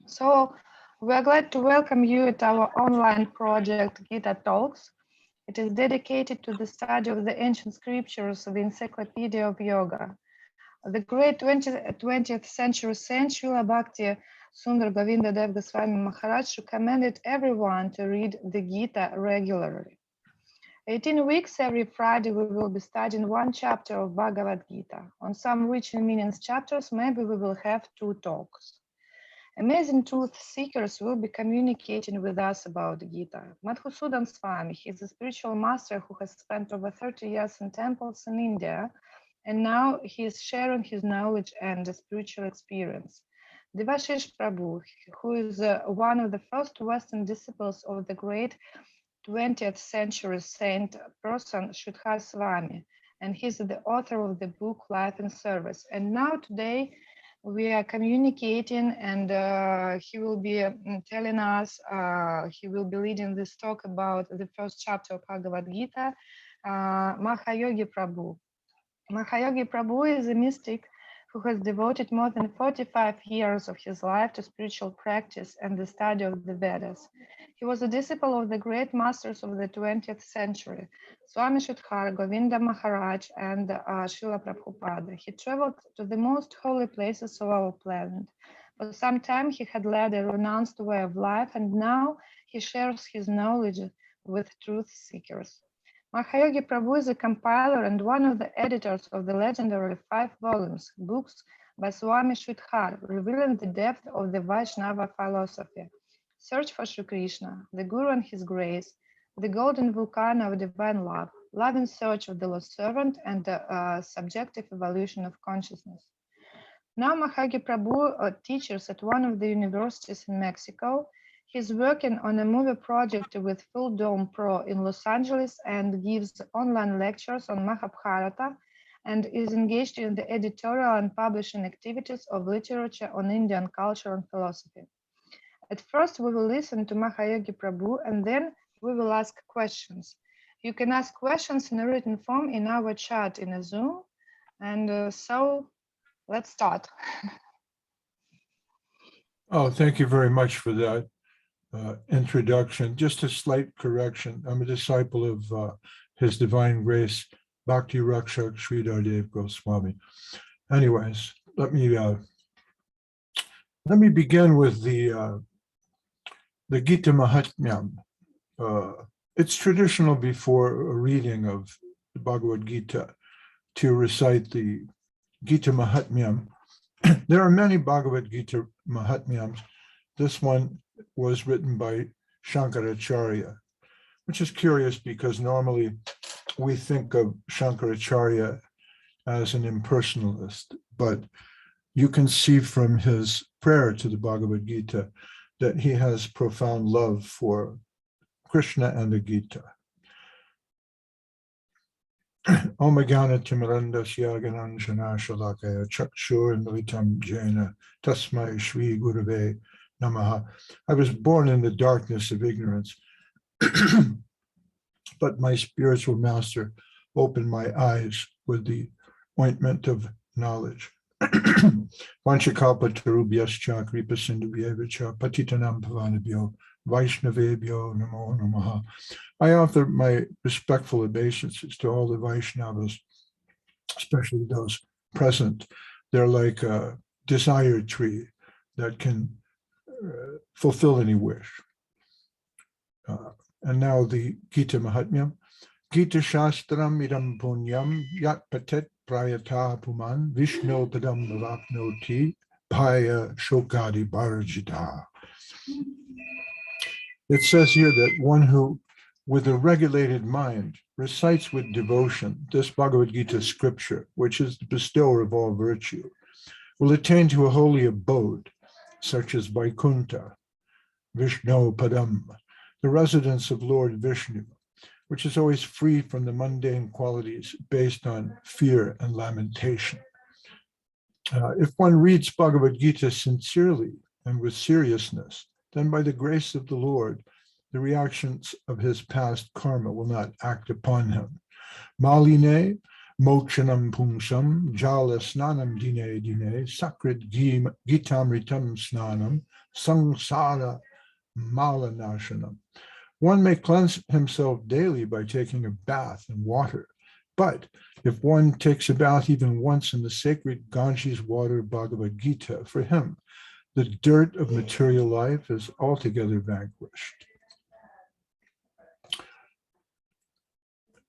So we are glad to welcome you at our online project Gita Talks. It is dedicated to the study of the ancient scriptures of the Encyclopedia of Yoga. The great 20th century saint Srila Bhakti Sundar Govinda Dev Goswami Maharaj recommended everyone to read the Gita regularly. 18 weeks every Friday we will be studying one chapter of Bhagavad Gita. On some rich and meaning chapters, maybe we will have 2 talks. Amazing truth seekers will be communicating with us about Gita. Madhusudan Swami, he is a spiritual master who has spent over 30 years in temples in India, and now he is sharing his knowledge and spiritual experience. Devashish Prabhu, who is one of the first Western disciples of the great 20th century saint person Sridhar Swami, and he's the author of the book Life in Service. And now today, we are communicating, and he will be telling us, he will be leading this talk about the first chapter of Bhagavad Gita, Mahayogi Prabhu. Mahayogi Prabhu is a mystic who has devoted more than 45 years of his life to spiritual practice and the study of the Vedas. He was a disciple of the great masters of the 20th century, Swami Sridhar, Govinda Maharaj, and Srila Prabhupada. He traveled to the most holy places of our planet. For some time, he had led a renounced way of life, and now he shares his knowledge with truth seekers. Mahayogi Prabhu is a compiler and one of the editors of the legendary 5 volumes, books by Swami Sridhar, revealing the depth of the Vaishnava philosophy. Search for Sri Krishna, the Guru and his grace, the golden volcano of divine love, love in search of the lost servant, and the subjective evolution of consciousness. Now Mahayogi Prabhu teaches at one of the universities in Mexico. He's working on a movie project with Full Dome Pro in Los Angeles and gives online lectures on Mahabharata and is engaged in the editorial and publishing activities of literature on Indian culture and philosophy. At first, we will listen to Mahayogi Prabhu and then we will ask questions. You can ask questions in a written form in our chat in a Zoom. And so let's start. Oh, thank you very much for that introduction. Just a slight correction. I'm a disciple of His Divine Grace, Bhakti Rakshak Sridhar Dev Goswami. Anyways, let me begin with the Gita Mahatma. It's traditional before a reading of the Bhagavad Gita to recite the Gita Mahatma. There are many Bhagavad Gita Mahatmyams. This one was written by Shankaracharya, which is curious because normally we think of Shankaracharya as an impersonalist, but you can see from his prayer to the Bhagavad Gita that he has profound love for Krishna and the Gita. Om Gana Timarandasya Gananjana Shalakaya Chakshur Militam Jena Tasmai Shri Gurave Namaha. I was born in the darkness of ignorance, but my spiritual master opened my eyes with the ointment of knowledge. Vanchakalpa Tarubhyascha Kripa Sindhuvyavacha Patitanam Pavanabhyo Vaishnavebhyo Namo Namaha. I offer my respectful obeisances to all the Vaishnavas, especially those present. They're like a desire tree that can fulfill any wish. And now the Gita Mahatmya. Gita Shastram idam punyam yat patet prayata puman Vishnu padam bhavapnoti paya shokadi bharajita. It says here that one who, with a regulated mind, recites with devotion this Bhagavad Gita scripture, which is the bestower of all virtue, will attain to a holy abode, such as Vaikuntha, Vishnu Padam, the residence of Lord Vishnu, which is always free from the mundane qualities based on fear and lamentation. If one reads Bhagavad Gita sincerely and with seriousness, then by the grace of the Lord, the reactions of his past karma will not act upon him. Maline, Mochanam pungsam, jala snanam dine dine, sakrit gitamritam snanam, sangsara malanashanam. One may cleanse himself daily by taking a bath in water, but if one takes a bath even once in the sacred Ganges water Bhagavad Gita, for him, the dirt of material life is altogether vanquished.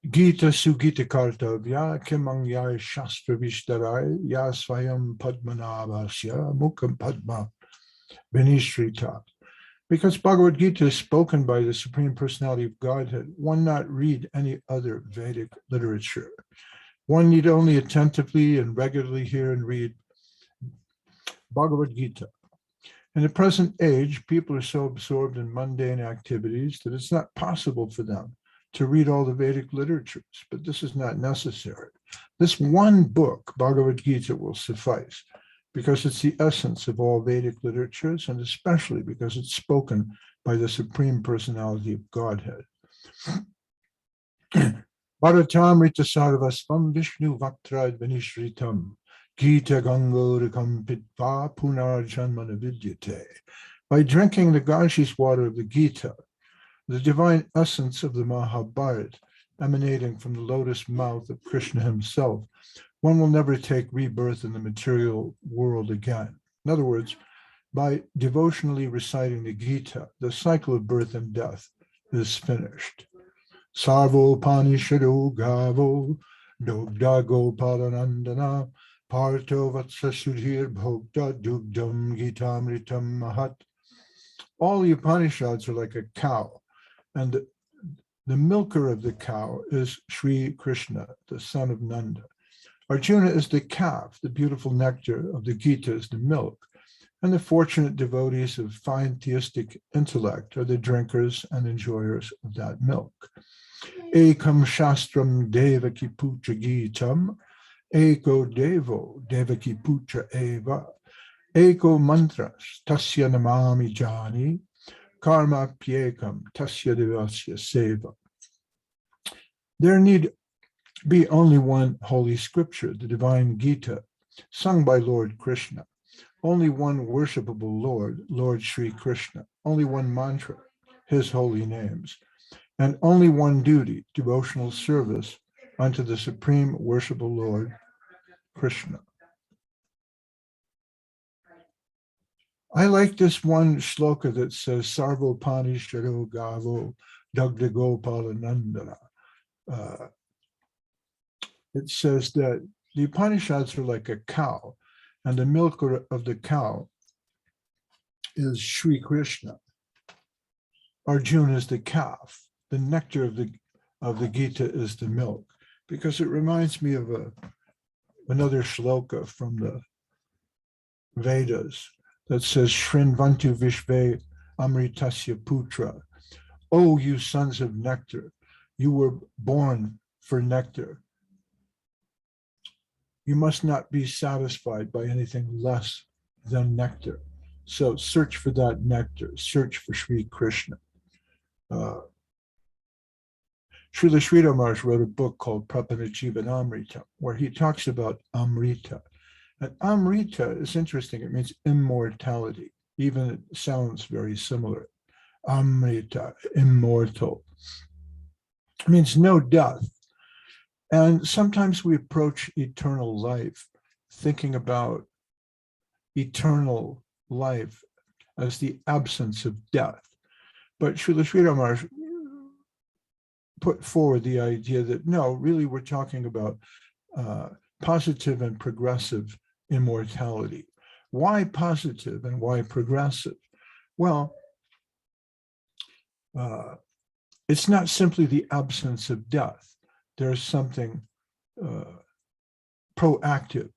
Gita Sugita Kartavya Kimangyai Shastra Vishtarai Ya Swayam Padmanabhasya Mukham Padma Vinishrita. Because Bhagavad Gita is spoken by the Supreme Personality of Godhead, one not read any other Vedic literature. One need only attentively and regularly hear and read Bhagavad Gita. In the present age, people are so absorbed in mundane activities that it's not possible for them to read all the Vedic literatures, but this is not necessary. This one book, Bhagavad Gita, will suffice because it's the essence of all Vedic literatures, and especially because it's spoken by the Supreme Personality of Godhead. Bharatamrita sarvasvam Vishnu vaktrad vinishritam Gita gangodakam pitva punarjanmana vidyate. By drinking the Ganges water of the Gita, the divine essence of the Mahabharata emanating from the lotus mouth of Krishna himself, one will never take rebirth in the material world again. In other words, by devotionally reciting the Gita, the cycle of birth and death is finished. Sarvo Panishado Gavo Dogda Gopalanandana Parto Vatsa Sudhir Bhokta Dugdam Gitamritam Mahat. All the Upanishads are like a cow, and the milker of the cow is Sri Krishna, the son of Nanda. Arjuna is the calf, the beautiful nectar of the Gita is the milk, and the fortunate devotees of fine theistic intellect are the drinkers and enjoyers of that milk. Ekam Shastram Devaki Putra Gitam, Eko Devo Devaki Putra Eva, Eko Mantras Tasya Namami Jani, Karma Pyekam Tasya Devasya Seva. There need be only one holy scripture, the divine Gita, sung by Lord Krishna. Only one worshipable Lord, Lord Sri Krishna. Only one mantra, his holy names. And only one duty, devotional service unto the supreme worshipable Lord Krishna. I like this one shloka that says, Sarvo Panishado Gavo Dagda Gopala Nandana. It says that the Upanishads are like a cow, and the milk of the cow is Sri Krishna. Arjuna is the calf. The nectar of the Gita is the milk, because it reminds me of another shloka from the Vedas that says, Shrinvantu Vishve Amritasya Putra. Oh, you sons of nectar, you were born for nectar. You must not be satisfied by anything less than nectar. So search for that nectar, search for Sri Krishna. Srila Sridhar Maharaj wrote a book called Prapanajivanamrita, where he talks about Amrita. And Amrita is interesting. It means immortality. Even it sounds very similar. Amrita, immortal. It means no death. And sometimes we approach eternal life thinking about eternal life as the absence of death. But Srila Sridhar Maharaj put forward the idea that no, really we're talking about positive and progressive immortality. Why positive and why progressive? Well, it's not simply the absence of death. There's something proactive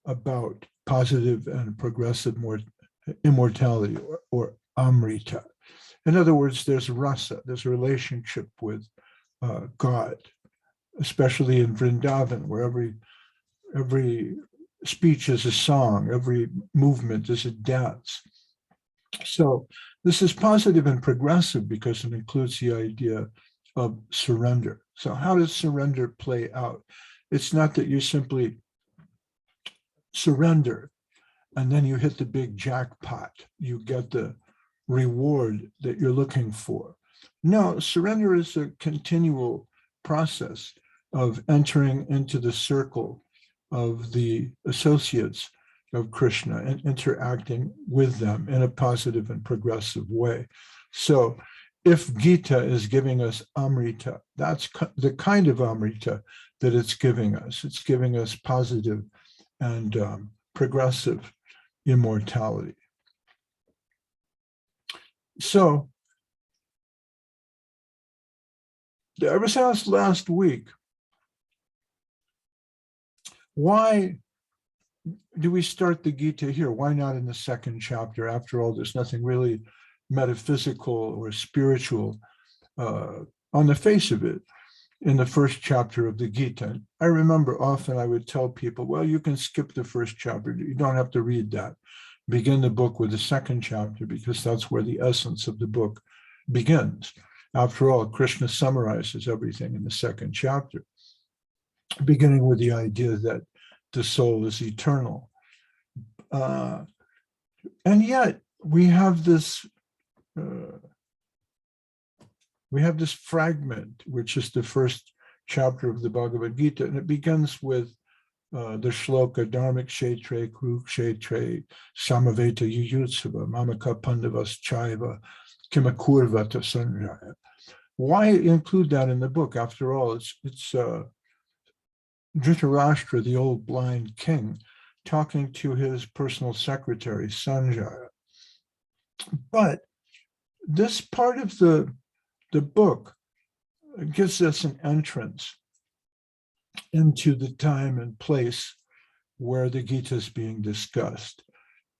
about positive and progressive immortality, or Amrita. In other words, there's rasa, there's a relationship with God, especially in Vrindavan, where every speech is a song, every movement is a dance. So this is positive and progressive because it includes the idea of surrender. So how does surrender play out? It's not that you simply surrender and then you hit the big jackpot. You get the reward that you're looking for. No, surrender is a continual process of entering into the circle of the associates of Krishna and interacting with them in a positive and progressive way. So if Gita is giving us Amrita, that's the kind of Amrita that it's giving us. It's giving us positive and progressive immortality. So I was asked last week, why do we start the Gita here? Why not in the second chapter? After all, there's nothing really metaphysical or spiritual on the face of it in the first chapter of the Gita. I remember often I would tell people, well, you can skip the first chapter. You don't have to read that. Begin the book with the second chapter because that's where the essence of the book begins. After all, Krishna summarizes everything in the second chapter, beginning with the idea that the soul is eternal. And yet we have this fragment, which is the first chapter of the Bhagavad Gita, and it begins with the shloka, Dharmik Kshetre, Kurukshetre, Samaveta Yudhisthira, Mamaka Pandavas Chaiva, Kimakurvata Sanjaya. Why include that in the book? After all, it's Dhritarashtra, the old blind king, talking to his personal secretary, Sanjaya. But this part of the book gives us an entrance into the time and place where the Gita is being discussed.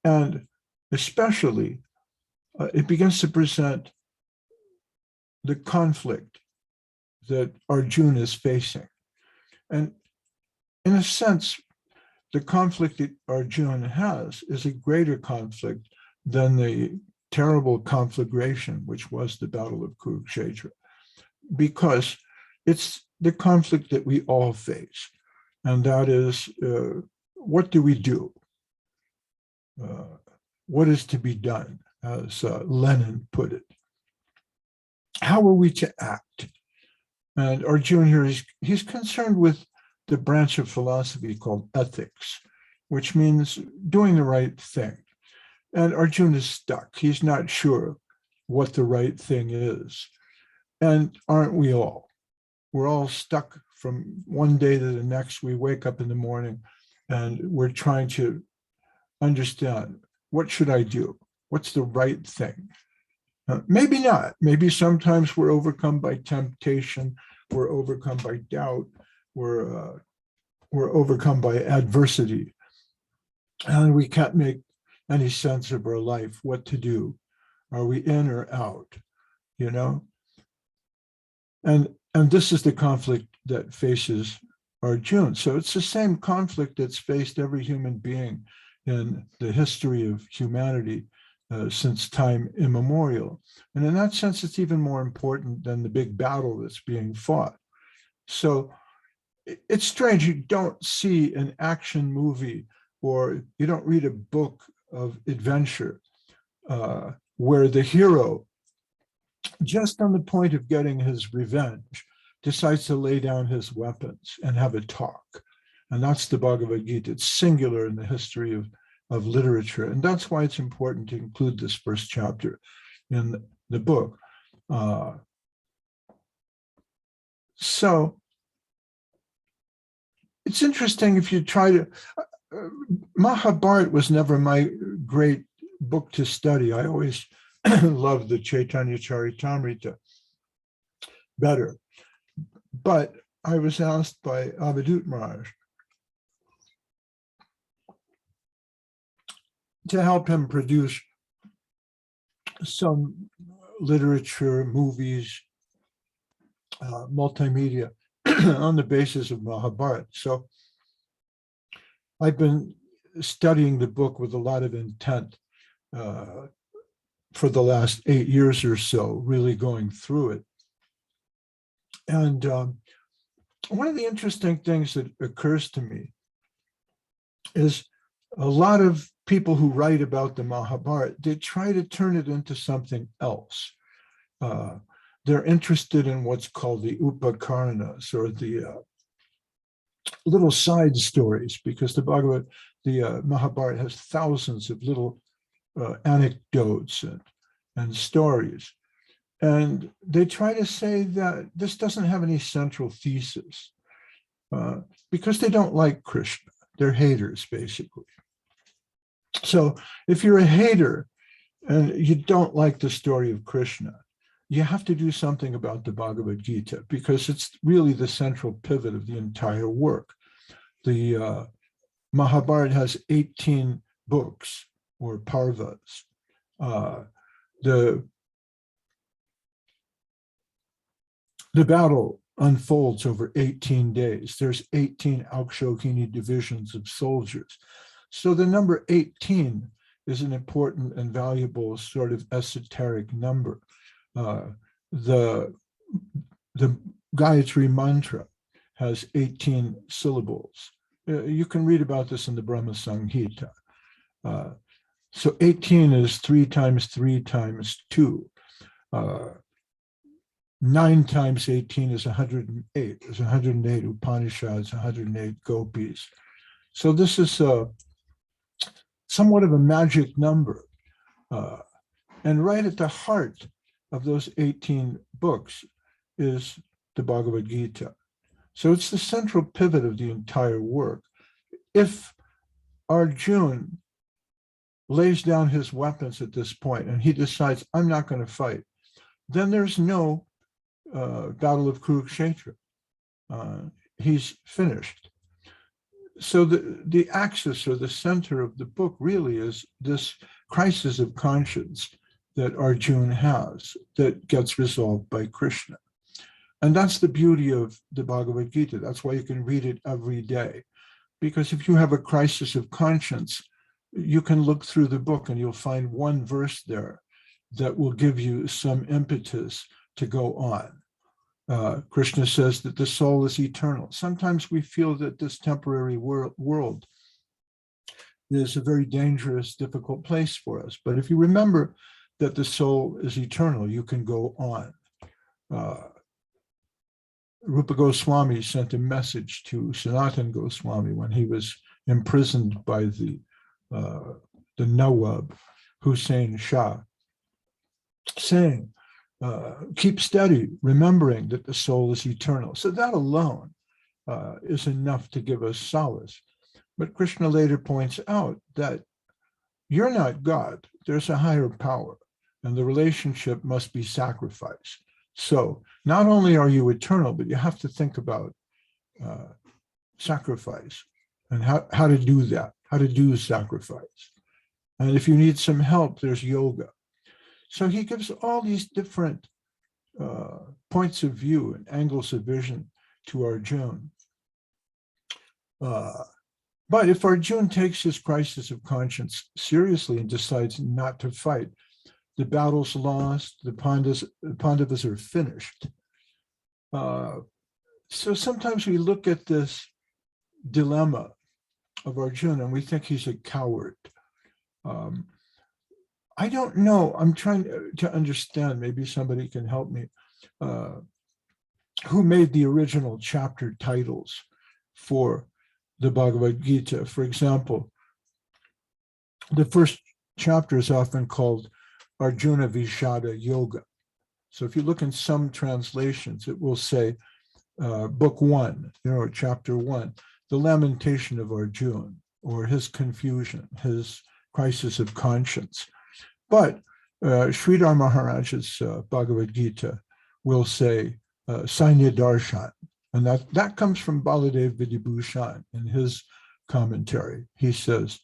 And especially, it begins to present the conflict that Arjuna is facing. And in a sense, the conflict that Arjuna has is a greater conflict than the terrible conflagration, which was the Battle of Kurukshetra, because it's the conflict that we all face. And that is, what do we do? What is to be done, as Lenin put it? How are we to act? And Arjuna here, he's concerned with the branch of philosophy called ethics, which means doing the right thing. And Arjuna is stuck. He's not sure what the right thing is. And aren't we all? We're all stuck from one day to the next. We wake up in the morning and we're trying to understand, what should I do? What's the right thing? Maybe not. Maybe sometimes we're overcome by temptation. We're overcome by doubt. We're overcome by adversity. And we can't make any sense of our life, what to do. Are we in or out? You know? And this is the conflict that faces Arjuna. So it's the same conflict that's faced every human being in the history of humanity since time immemorial. And in that sense, it's even more important than the big battle that's being fought. So it's strange, you don't see an action movie or you don't read a book of adventure where the hero, just on the point of getting his revenge, decides to lay down his weapons and have a talk. And that's the Bhagavad Gita. It's singular in the history of literature. And that's why it's important to include this first chapter in the book. So it's interesting if you try to, Mahabharata was never my great book to study. I always loved the Chaitanya Charitamrita better. But I was asked by Avadut Maharaj to help him produce some literature, movies, multimedia on the basis of Mahabharata. So I've been studying the book with a lot of intent for the last 8 years or so, really going through it. And one of the interesting things that occurs to me is a lot of people who write about the Mahabharata, they try to turn it into something else. They're interested in what's called the upakaranas, or the little side stories, because the Mahabharata has thousands of little anecdotes and stories. And they try to say that this doesn't have any central thesis because they don't like Krishna. They're haters, basically. So if you're a hater and you don't like the story of Krishna, you have to do something about the Bhagavad Gita, because it's really the central pivot of the entire work. The Mahabharata has 18 books, or parvas. The battle unfolds over 18 days. There's 18 Aukshokini divisions of soldiers. So the number 18 is an important and valuable sort of esoteric number. The Gayatri mantra has 18 syllables. You can read about this in the Brahma Samhita. So 18 is 3 times 3 times 2. 9 times 18 is 108. There's 108 Upanishads, 108 gopis. So this is somewhat of a magic number. And right at the heart of those 18 books is the Bhagavad Gita. So it's the central pivot of the entire work. If Arjuna lays down his weapons at this point and he decides, I'm not going to fight, then there's no Battle of Kurukshetra. He's finished. So the axis, or the center of the book, really is this crisis of conscience that Arjuna has, that gets resolved by Krishna. And that's the beauty of the Bhagavad Gita. That's why you can read it every day. Because if you have a crisis of conscience, you can look through the book and you'll find one verse there that will give you some impetus to go on. Krishna says that the soul is eternal. Sometimes we feel that this temporary world is a very dangerous, difficult place for us. But if you remember that the soul is eternal, you can go on. Rupa Goswami sent a message to Sanatan Goswami when he was imprisoned by the Nawab, Hussein Shah, saying, keep steady, remembering that the soul is eternal. So that alone is enough to give us solace. But Krishna later points out that you're not God. There's a higher power, and the relationship must be sacrificed. So not only are you eternal, but you have to think about sacrifice and how to do that, how to do sacrifice. And if you need some help, there's yoga. So he gives all these different points of view and angles of vision to Arjuna. But if Arjuna takes his crisis of conscience seriously and decides not to fight, the battle's lost, the Pandavas are finished. So sometimes we look at this dilemma of Arjuna and we think he's a coward. I don't know. I'm trying to understand. Maybe somebody can help me. Who made the original chapter titles for the Bhagavad Gita? For example, the first chapter is often called Arjuna Vishada Yoga. So if you look in some translations, it will say book 1, chapter 1, the lamentation of Arjuna, or his confusion, his crisis of conscience. But Sridhar Maharaj's Bhagavad Gita will say Sainya Darshan, and that comes from Baladev Vidibhushan in his commentary. He says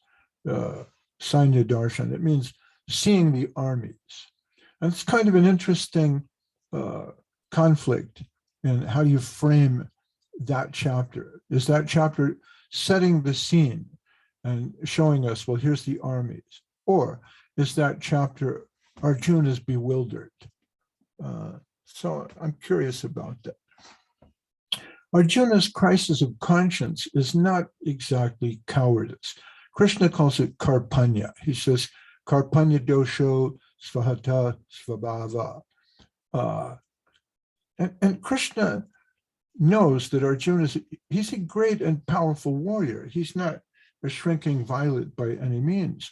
Sainya Darshan. It means seeing the armies. And it's kind of an interesting conflict in how you frame that chapter. Is that chapter setting the scene and showing us, well, here's the armies? Or is that chapter Arjuna is bewildered? So I'm curious about that. Arjuna's crisis of conscience is not exactly cowardice. Krishna calls it karpanya. He says, karpanya dosho svahata svabhava. And Krishna knows that Arjuna he's a great and powerful warrior. He's not a shrinking violet by any means.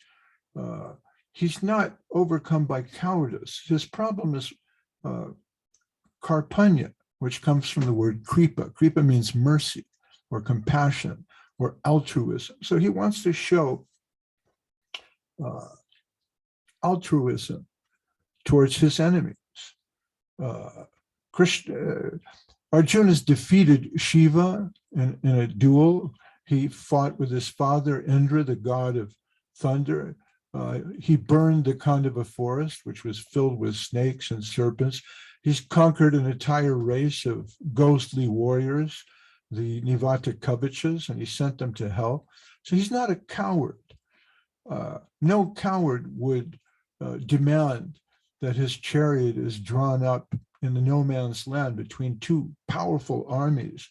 He's not overcome by cowardice. His problem is karpanya, which comes from the word kripa. Kripa means mercy or compassion or altruism. So he wants to show altruism towards his enemies. Arjuna's defeated Shiva in a duel. He fought with his father, Indra, the god of thunder. He burned the Kandava forest, which was filled with snakes and serpents. He's conquered an entire race of ghostly warriors, the Nivata Kavachas, and he sent them to hell. So he's not a coward. No coward would demand that his chariot is drawn up in the no man's land between two powerful armies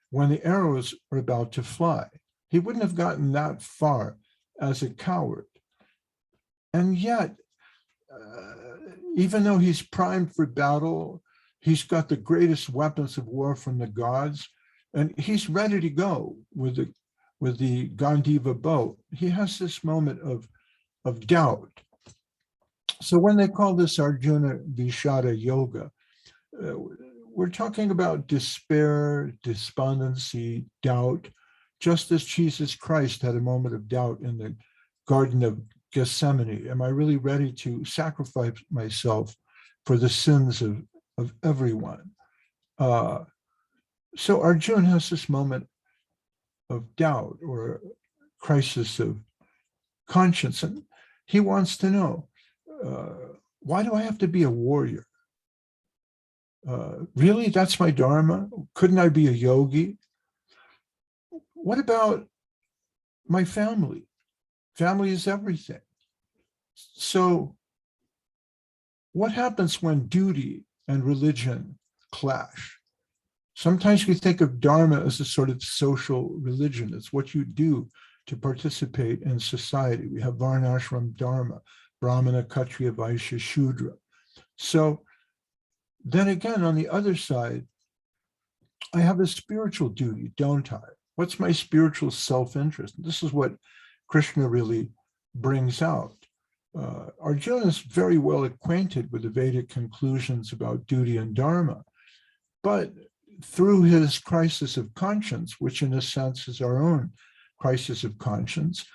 when the arrows are about to fly. He wouldn't have gotten that far as a coward. And yet, even though he's primed for battle, he's got the greatest weapons of war from the gods, and he's ready to go with the Gandiva bow. He has this moment of doubt. So when they call this Arjuna Vishada Yoga, we're talking about despair, despondency, doubt, just as Jesus Christ had a moment of doubt in the Garden of Gethsemane. Am I really ready to sacrifice myself for the sins of everyone? So Arjuna has this moment of doubt or crisis of conscience, and he wants to know, why do I have to be a warrior? Really, that's my dharma? Couldn't I be a yogi? What about my family? Family is everything. So what happens when duty and religion clash? Sometimes we think of dharma as a sort of social religion. It's what you do to participate in society. We have varnashram dharma, brahmana, kshatriya, vaishya, shudra. So then again, on the other side, I have a spiritual duty, don't I? What's my spiritual self-interest? This is what Krishna really brings out. Arjuna is very well acquainted with the Vedic conclusions about duty and dharma, but through his crisis of conscience, which in a sense is our own crisis of conscience,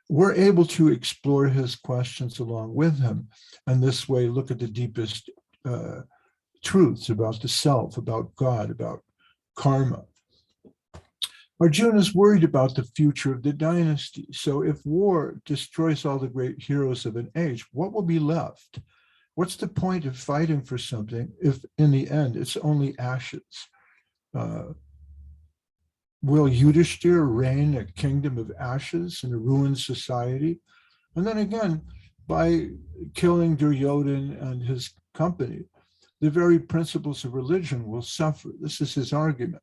we're able to explore his questions along with him, and this way look at the deepest truths about the self, about God, about karma. Arjuna is worried about the future of the dynasty. So if war destroys all the great heroes of an age, what will be left? What's the point of fighting for something if in the end it's only ashes? Will Yudhisthira reign a kingdom of ashes in a ruined society? And then again, by killing Duryodhana and his company, the very principles of religion will suffer. This is his argument.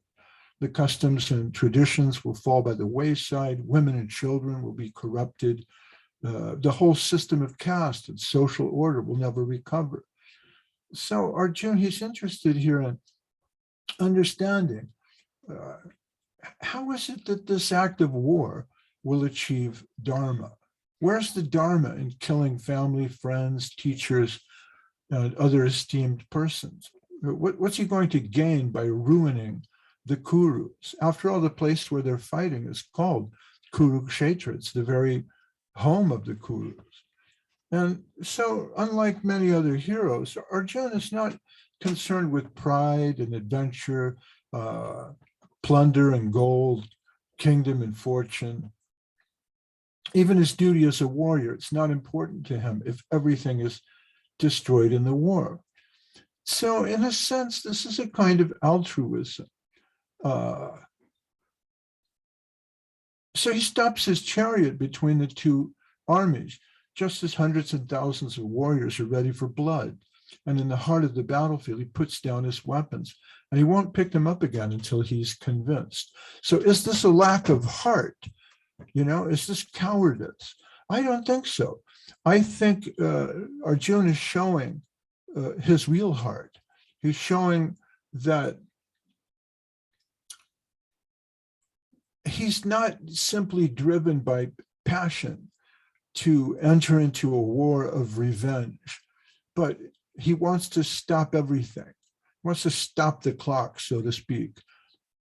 The customs and traditions will fall by the wayside. Women and children will be corrupted. The whole system of caste and social order will never recover. So Arjuna, he's interested here in understanding how is it that this act of war will achieve dharma? Where's the dharma in killing family, friends, teachers, and other esteemed persons? What's he going to gain by ruining the Kurus? After all, the place where they're fighting is called Kurukshetra. It's the very home of the Kurus. And so, unlike many other heroes, Arjuna is not concerned with pride and adventure, plunder and gold, kingdom and fortune. Even his duty as a warrior, it's not important to him if everything is destroyed in the war. So in a sense, this is a kind of altruism. So he stops his chariot between the two armies, just as hundreds and thousands of warriors are ready for blood. And in the heart of the battlefield, he puts down his weapons and he won't pick them up again until he's convinced. So is this a lack of heart? Is this cowardice? I don't think so. I think Arjuna is showing his real heart. He's showing that he's not simply driven by passion to enter into a war of revenge, but he wants to stop everything. He wants to stop the clock, so to speak,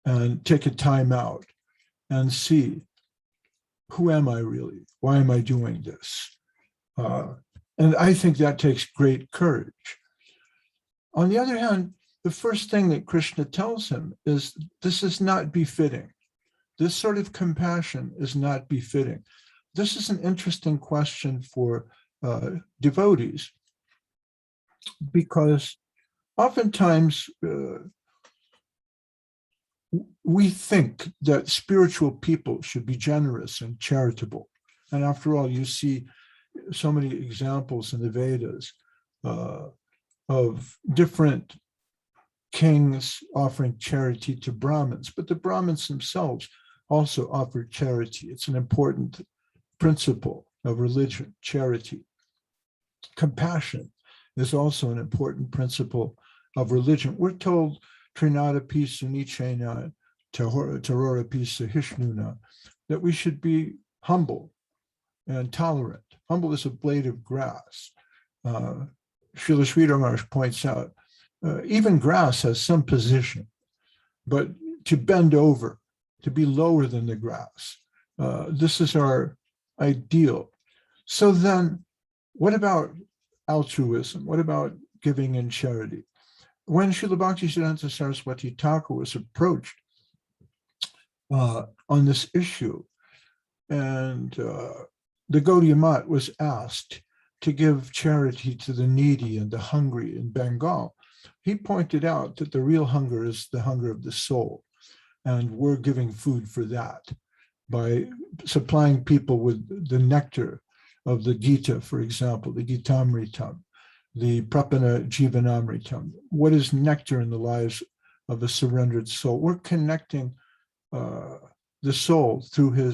and take a time out and see, who am I really? Why am I doing this? And I think that takes great courage. On the other hand, the first thing that Krishna tells him is, this is not befitting. This sort of compassion is not befitting. This is an interesting question for devotees, because oftentimes we think that spiritual people should be generous and charitable. And after all, you see so many examples in the Vedas of different kings offering charity to Brahmins, but the Brahmins themselves also offered charity. It's an important principle of religion, charity. Compassion is also an important principle of religion. We're told, Trinadapi Sunichena Tarorapi Sahishnuna, that we should be humble and tolerant. Humble as a blade of grass. Srila Sridhar Maharaj points out, even grass has some position, but to bend over, to be lower than the grass, this is our ideal. So then, what about altruism? What about giving in charity? When Srila Bhaktisiddhanta Saraswati Thakur was approached on this issue, and the Gaudiya Math was asked to give charity to the needy and the hungry in Bengal, he pointed out that the real hunger is the hunger of the soul. And we're giving food for that by supplying people with the nectar of the Gita, for example, the Gitamritam, the Prapana Jivanamritam. What is nectar in the lives of a surrendered soul? We're connecting the soul through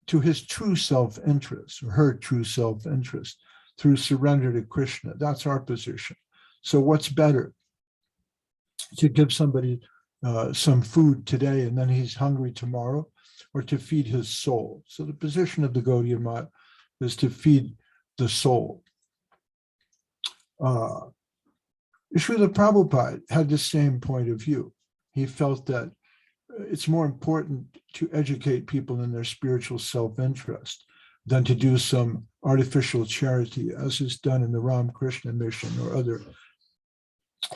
to his true self-interest, or her true self-interest, through surrender to Krishna. That's our position. So what's better? To give somebody some food today and then he's hungry tomorrow, or to feed his soul? So the position of the Gaudiya Math is to feed the soul. Srila Prabhupada had the same point of view. He felt that it's more important to educate people in their spiritual self-interest than to do some artificial charity, as is done in the Ramakrishna mission or other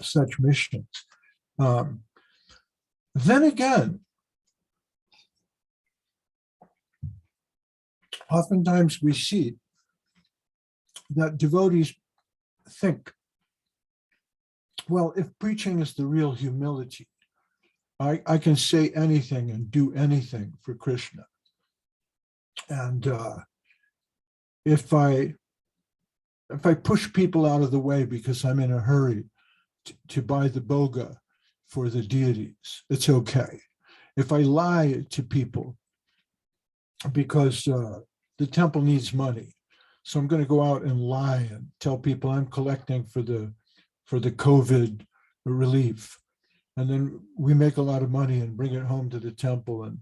such missions. Then again, oftentimes we see that devotees think, well, if preaching is the real humility, I can say anything and do anything for Krishna. And if I push people out of the way because I'm in a hurry to buy the boga for the deities, it's okay. If I lie to people because the temple needs money, so I'm going to go out and lie and tell people I'm collecting for the COVID relief. And then we make a lot of money and bring it home to the temple. And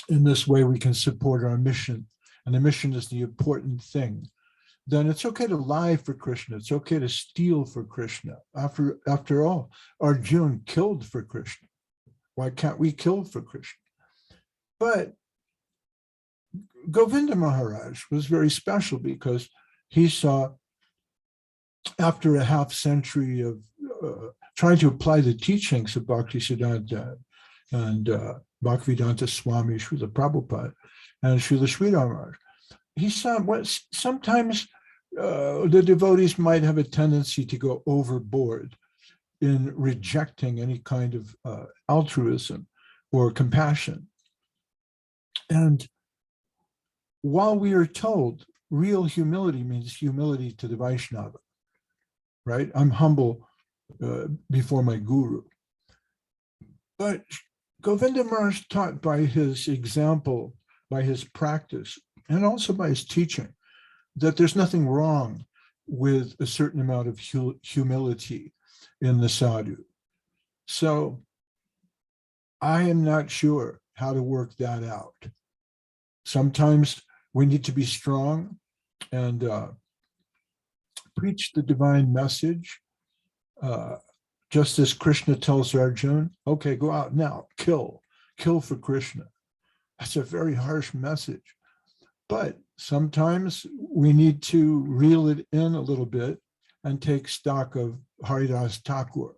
in this way, we can support our mission. And the mission is the important thing. Then it's okay to lie for Krishna. It's okay to steal for Krishna. After all, Arjuna killed for Krishna. Why can't we kill for Krishna? But Govinda Maharaj was very special because he saw, after a half century of trying to apply the teachings of Bhaktisiddhanta and Bhaktivedanta Swami, Srila Prabhupada, and Srila Sridhar Maharaj, he saw what sometimes the devotees might have a tendency to go overboard in rejecting any kind of altruism or compassion. And while we are told real humility means humility to the Vaishnava, right? I'm humble before my guru. But Govinda Maharaj taught by his example, by his practice, and also by his teaching, that there's nothing wrong with a certain amount of humility in the sadhu. So I am not sure how to work that out. Sometimes we need to be strong and preach the divine message, just as Krishna tells Arjuna, okay, go out now, kill for Krishna. That's a very harsh message. But sometimes we need to reel it in a little bit and take stock of Haridas Thakur.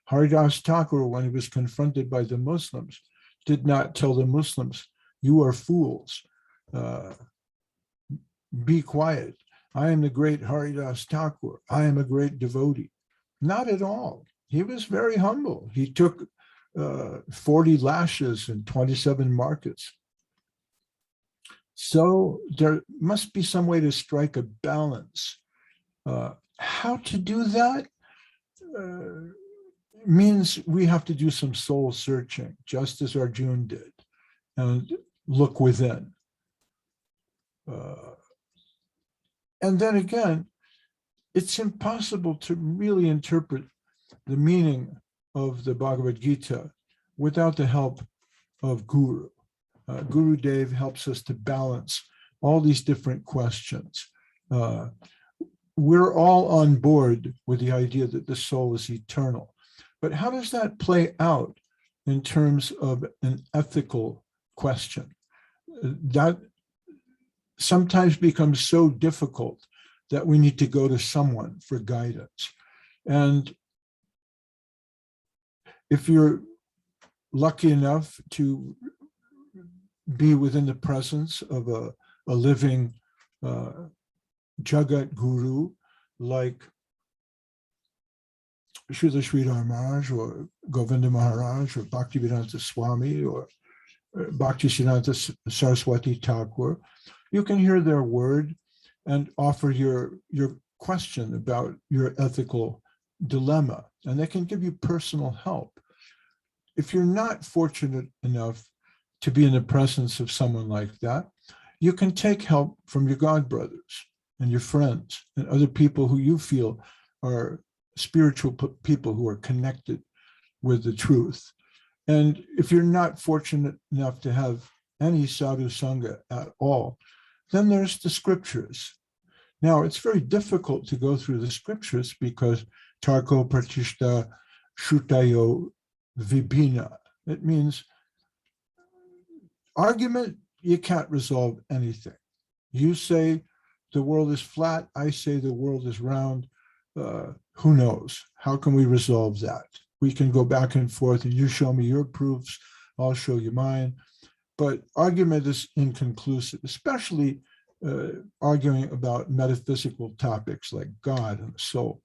Haridas Thakur, when he was confronted by the Muslims, did not tell the Muslims, you are fools. Be quiet. I am the great Haridas Thakur. I am a great devotee. Not at all. He was very humble. He took 40 lashes in 27 markets. So there must be some way to strike a balance. How to do that means we have to do some soul searching, just as Arjuna did, and look within. And then again, it's impossible to really interpret the meaning of the Bhagavad Gita without the help of Guru. Guru Dev helps us to balance all these different questions. We're all on board with the idea that the soul is eternal. But how does that play out in terms of an ethical question? That sometimes becomes so difficult that we need to go to someone for guidance. And if you're lucky enough to be within the presence of a living Jagat Guru like Srila Sridhar Maharaj or Govinda Maharaj or Bhaktivedanta Swami or Bhaktisiddhanta Saraswati Thakur, you can hear their word and offer your question about your ethical dilemma, and they can give you personal help. If you're not fortunate enough to be in the presence of someone like that, you can take help from your godbrothers and your friends and other people who you feel are spiritual people who are connected with the truth. And if you're not fortunate enough to have any sadhu sangha at all, then there's the scriptures. Now, it's very difficult to go through the scriptures because tarko pratishta shrutayo vibhina. It means argument, you can't resolve anything. You say the world is flat, I say the world is round. Who knows? How can we resolve that? We can go back and forth and you show me your proofs, I'll show you mine. But argument is inconclusive, especially arguing about metaphysical topics like God and the soul.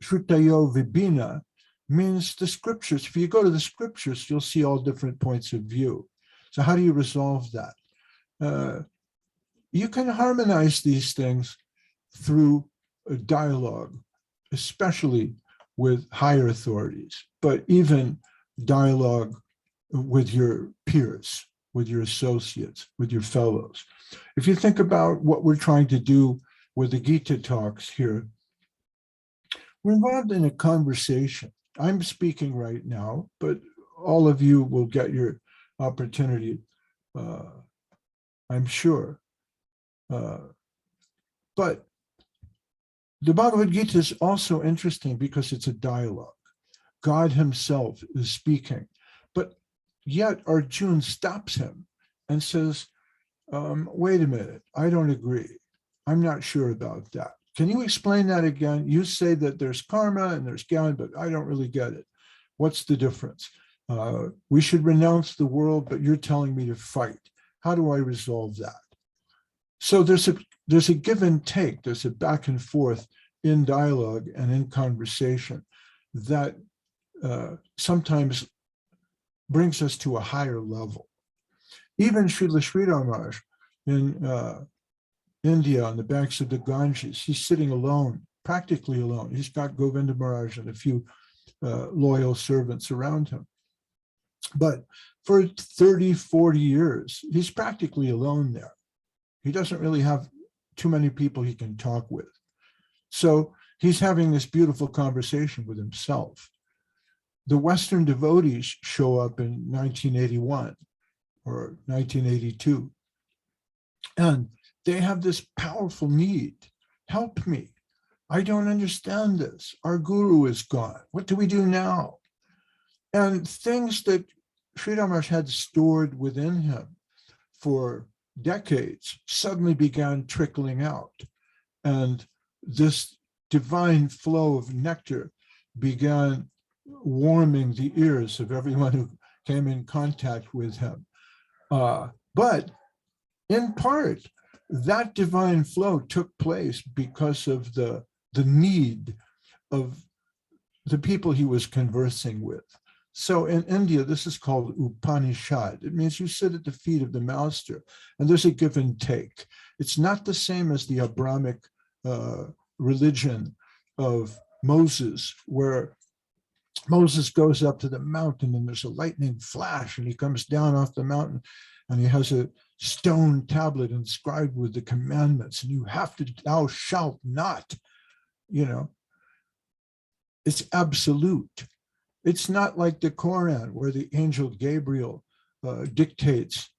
Shrutayo vibhina means the scriptures. If you go to the scriptures, you'll see all different points of view. So how do you resolve that? You can harmonize these things through a dialogue, especially with higher authorities, but even dialogue with your peers, with your associates, with your fellows. If you think about what we're trying to do with the Gita talks here, we're involved in a conversation. I'm speaking right now, but all of you will get your opportunity, I'm sure. But the Bhagavad Gita is also interesting because it's a dialogue. God himself is speaking, but yet Arjuna stops him and says, wait a minute, I don't agree. I'm not sure about that. Can you explain that again? You say that there's karma and there's jnana, but I don't really get it. What's the difference? We should renounce the world, but you're telling me to fight. How do I resolve that? So there's a give and take, there's a back and forth in dialogue and in conversation that sometimes brings us to a higher level. Even Srila Sridhar Maharaj in India on the banks of the Ganges, he's sitting alone practically alone. He's got Govinda Maharaj and a few loyal servants around him. But for 30, 40 years, he's practically alone there. He doesn't really have too many people he can talk with. So he's having this beautiful conversation with himself. The Western devotees show up in 1981 or 1982, and they have this powerful need. Help me. I don't understand this. Our guru is gone. What do we do now? And things that Sridhar Maharaj had stored within him for decades suddenly began trickling out. And this divine flow of nectar began warming the ears of everyone who came in contact with him. But in part, that divine flow took place because of the need of the people he was conversing with. So in India, this is called Upanishad. It means you sit at the feet of the master, and there's a give and take. It's not the same as the Abrahamic religion of Moses, where Moses goes up to the mountain and there's a lightning flash and he comes down off the mountain and he has a stone tablet inscribed with the commandments, and you have to, thou shalt not, it's absolute. It's not like the Quran where the angel Gabriel dictates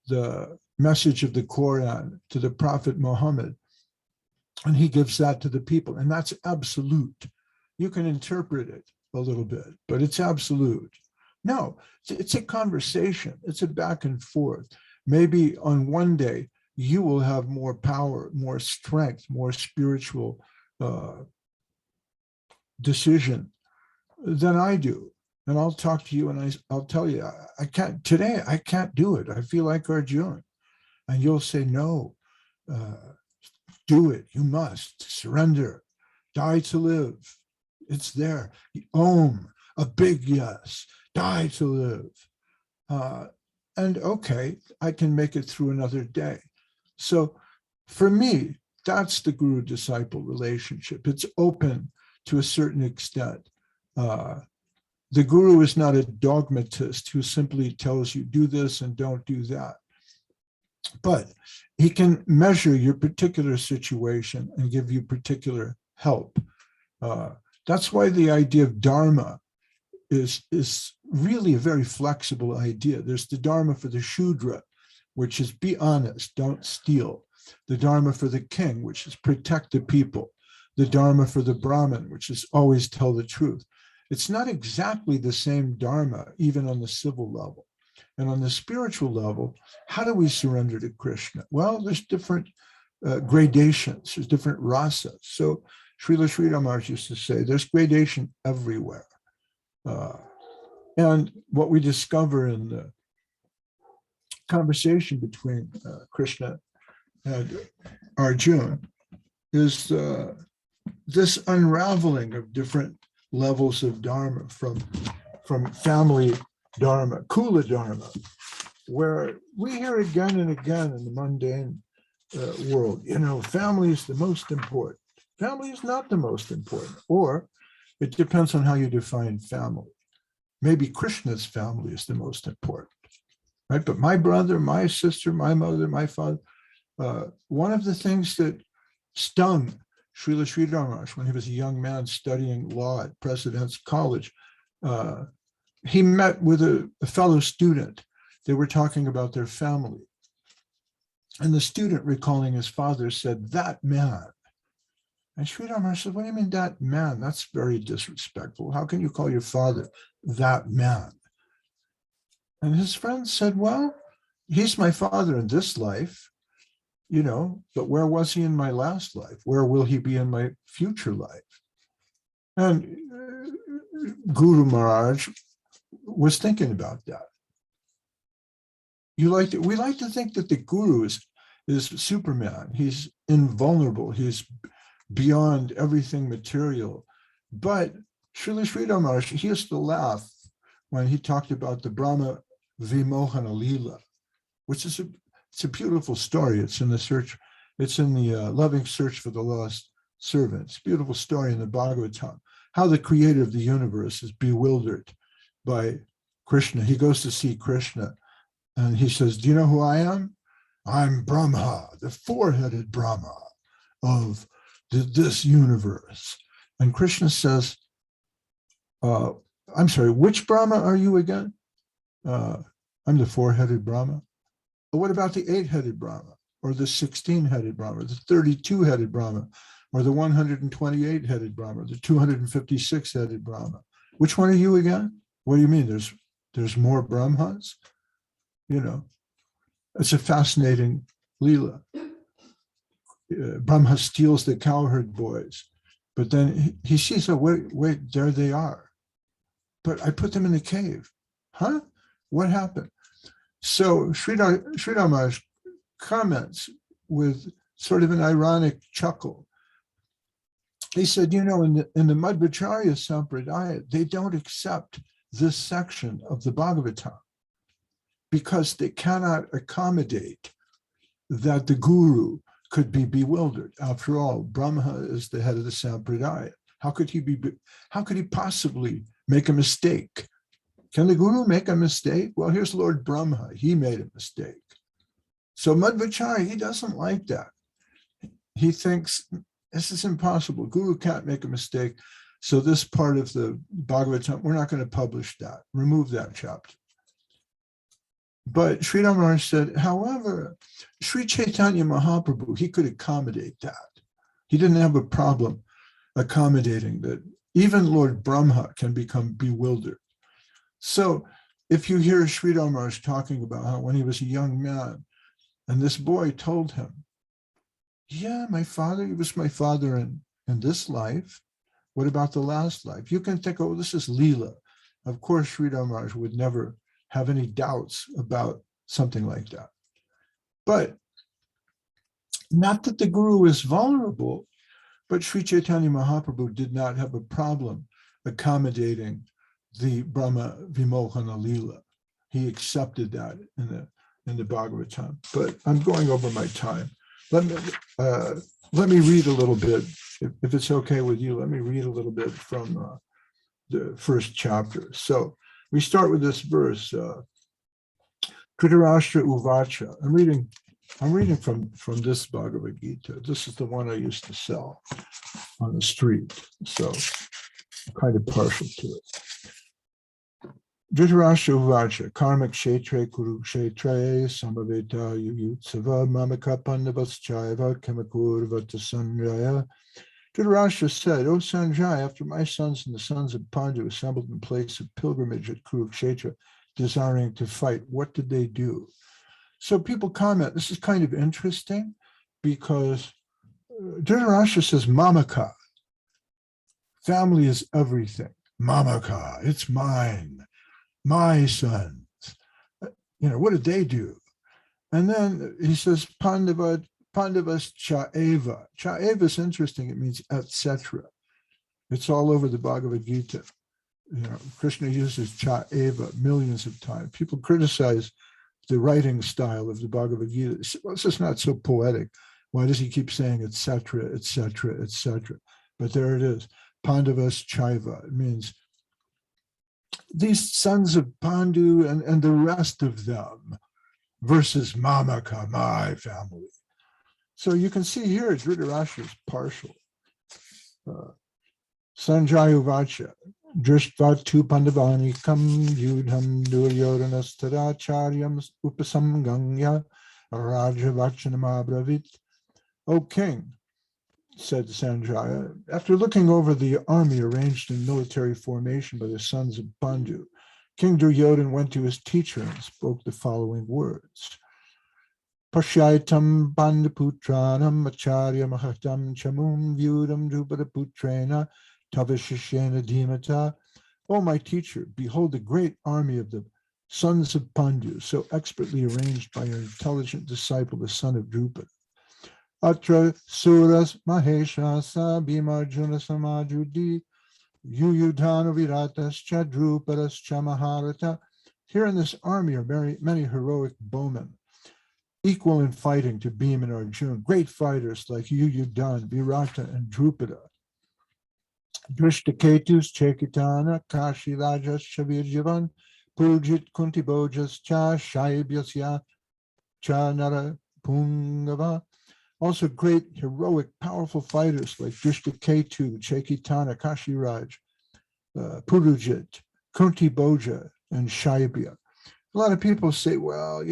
the message of the Quran to the Prophet Muhammad, and he gives that to the people, and that's absolute. You can interpret it a little bit, but it's absolute. No, it's a conversation. It's a back and forth. Maybe on one day, you will have more power, more strength, more spiritual decision than I do. And I'll talk to you and I'll tell you, I can't do it. I feel like Arjuna. And you'll say, no, do it. You must surrender, die to live. It's there. Om, a big yes, die to live. And okay, I can make it through another day. So for me, that's the guru-disciple relationship. It's open to a certain extent. The guru is not a dogmatist who simply tells you do this and don't do that. But he can measure your particular situation and give you particular help. That's why the idea of dharma is really a very flexible idea. There's the dharma for the Shudra, which is be honest, don't steal. The dharma for the king, which is protect the people. The dharma for the Brahmin, which is always tell the truth. It's not exactly the same dharma, even on the civil level. And on the spiritual level, how do we surrender to Krishna? Well, there's different gradations, there's different rasas. So Srila Sridhar Maharaj used to say, there's gradation everywhere. And what we discover in the conversation between Krishna and Arjuna is this unraveling of different levels of dharma from family dharma, kula dharma, where we hear again and again in the mundane world, family is the most important. Family is not the most important, or it depends on how you define family. Maybe Krishna's family is the most important, right? But my brother, my sister, my mother, my father, one of the things that stung Srila Sridhar Maharaj when he was a young man studying law at President's College, he met with a fellow student. They were talking about their family. And the student, recalling his father, said, that man. And Sridhar Maharaj said, what do you mean that man? That's very disrespectful. How can you call your father that man? And his friend said, well, he's my father in this life, but where was he in my last life? Where will he be in my future life? And Guru Maharaj was thinking about that. We like to think that the guru is Superman. He's invulnerable. He's beyond everything material. But Srila Sridhar Maharaj, he used to laugh when he talked about the Brahma Vimohana Leela, which is it's a beautiful story. It's in the Loving Search for the Lost servants. Beautiful story in the Bhagavatam, how the creator of the universe is bewildered by Krishna. He goes to see Krishna and he says, do you know who I am? I'm Brahma, the four-headed Brahma of this universe. And Krishna says, I'm sorry, which Brahma are you again? I'm the four-headed Brahma. But what about the eight-headed Brahma, or the 16-headed Brahma, the 32-headed Brahma, or the 128-headed Brahma, the 256-headed Brahma? Which one are you again? What do you mean? There's more Brahmas? You know, it's a fascinating Leela. Brahma steals the cowherd boys, but then he sees, oh, wait, there they are. But I put them in the cave. Huh? What happened? So Sridhar Maharaj comments with sort of an ironic chuckle. He said, you know, in the Madhvacharya Sampradaya, they don't accept this section of the Bhagavatam because they cannot accommodate that the guru could be bewildered. After all, Brahma is the head of the Sampradaya. How could he possibly make a mistake? Can the guru make a mistake? Well, here's Lord Brahma. He made a mistake. So Madhvacharya, he doesn't like that. He thinks this is impossible. Guru can't make a mistake. So this part of the Bhagavatam, we're not going to publish that. Remove that chapter. But Sridhar Maharaj said, however, Sri Chaitanya Mahaprabhu, he could accommodate that. He didn't have a problem accommodating that. Even Lord Brahma can become bewildered. So if you hear Sridhar Maharaj talking about how when he was a young man, and this boy told him, yeah, he was my father in this life. What about the last life? You can think, oh, this is Leela. Of course, Sridhar Maharaj would never have any doubts about something like that. But not that the guru is vulnerable, but Sri Chaitanya Mahaprabhu did not have a problem accommodating the Brahma Vimohana Leela. He accepted that in the Bhagavatam. But I'm going over my time. Let me read a little bit, if it's okay with you. Let me read a little bit from the first chapter. So we start with this verse. Dhritarashtra Uvacha. I'm reading from this Bhagavad Gita. This is the one I used to sell on the street, so I'm kind of partial to it. Dhritarashtra Uvacha, Karma Kshetre Kurukshetre Samaveta Yuyutsava Mamaka Pandavaschaiva Kamakurvata Sanjaya. Dhritarashtra said, O Sanjaya, after my sons and the sons of Pandu assembled in place of pilgrimage at Kurukshetra, desiring to fight, what did they do? So people comment, this is kind of interesting because Dhritarashtra says, Mamaka, family is everything. Mamaka, it's mine, my sons. You know, what did they do? And then he says, Pandavas Chaeva. Chaeva is interesting, it means etc. It's all over the Bhagavad Gita. You know, Krishna uses Chaeva millions of times. People criticize the writing style of the Bhagavad Gita. Well, this is not so poetic. Why does he keep saying etc., etc., etc.? But there it is. Pandavas Chaiva. It means these sons of Pandu and the rest of them versus Mamaka, my family. So you can see here Dhritarashtra is partial. Sanjaya Uvacha. Drishtva tu Pandavani kam yudham duryodanas tadacharyam upasamganya rajavachanam abravit. O king, said Sanjaya, after looking over the army arranged in military formation by the sons of Pandu, King Duryodhana went to his teacher and spoke the following words. Pashyaitam Pandaputranam acharya mahatam chamum vyudam drupadaputrena Tavashishena Dhimata. O my teacher, behold the great army of the sons of Pandu, so expertly arranged by your intelligent disciple, the son of Drupada. Atra Suras Maheshasa Bhimarjuna Samajudi Yuyudhana Viratascha Drupadascha Maharata. Here in this army are many heroic bowmen. equal in fighting to Bhima and Arjuna, great fighters like Yudhisthira, Virata, and Drupada. Drishtaketus, Chaitanya, Kashi Rajas, Shavir Javan, Purjit Kuntibojas, Cha, Shaibhyasya, Cha Nara Pungava. Also great, heroic, powerful fighters like Drishtaketu, Chaitanya, Kashi Raj, Purujit, Kunti Boja, and Shaibya. A lot of people say, well,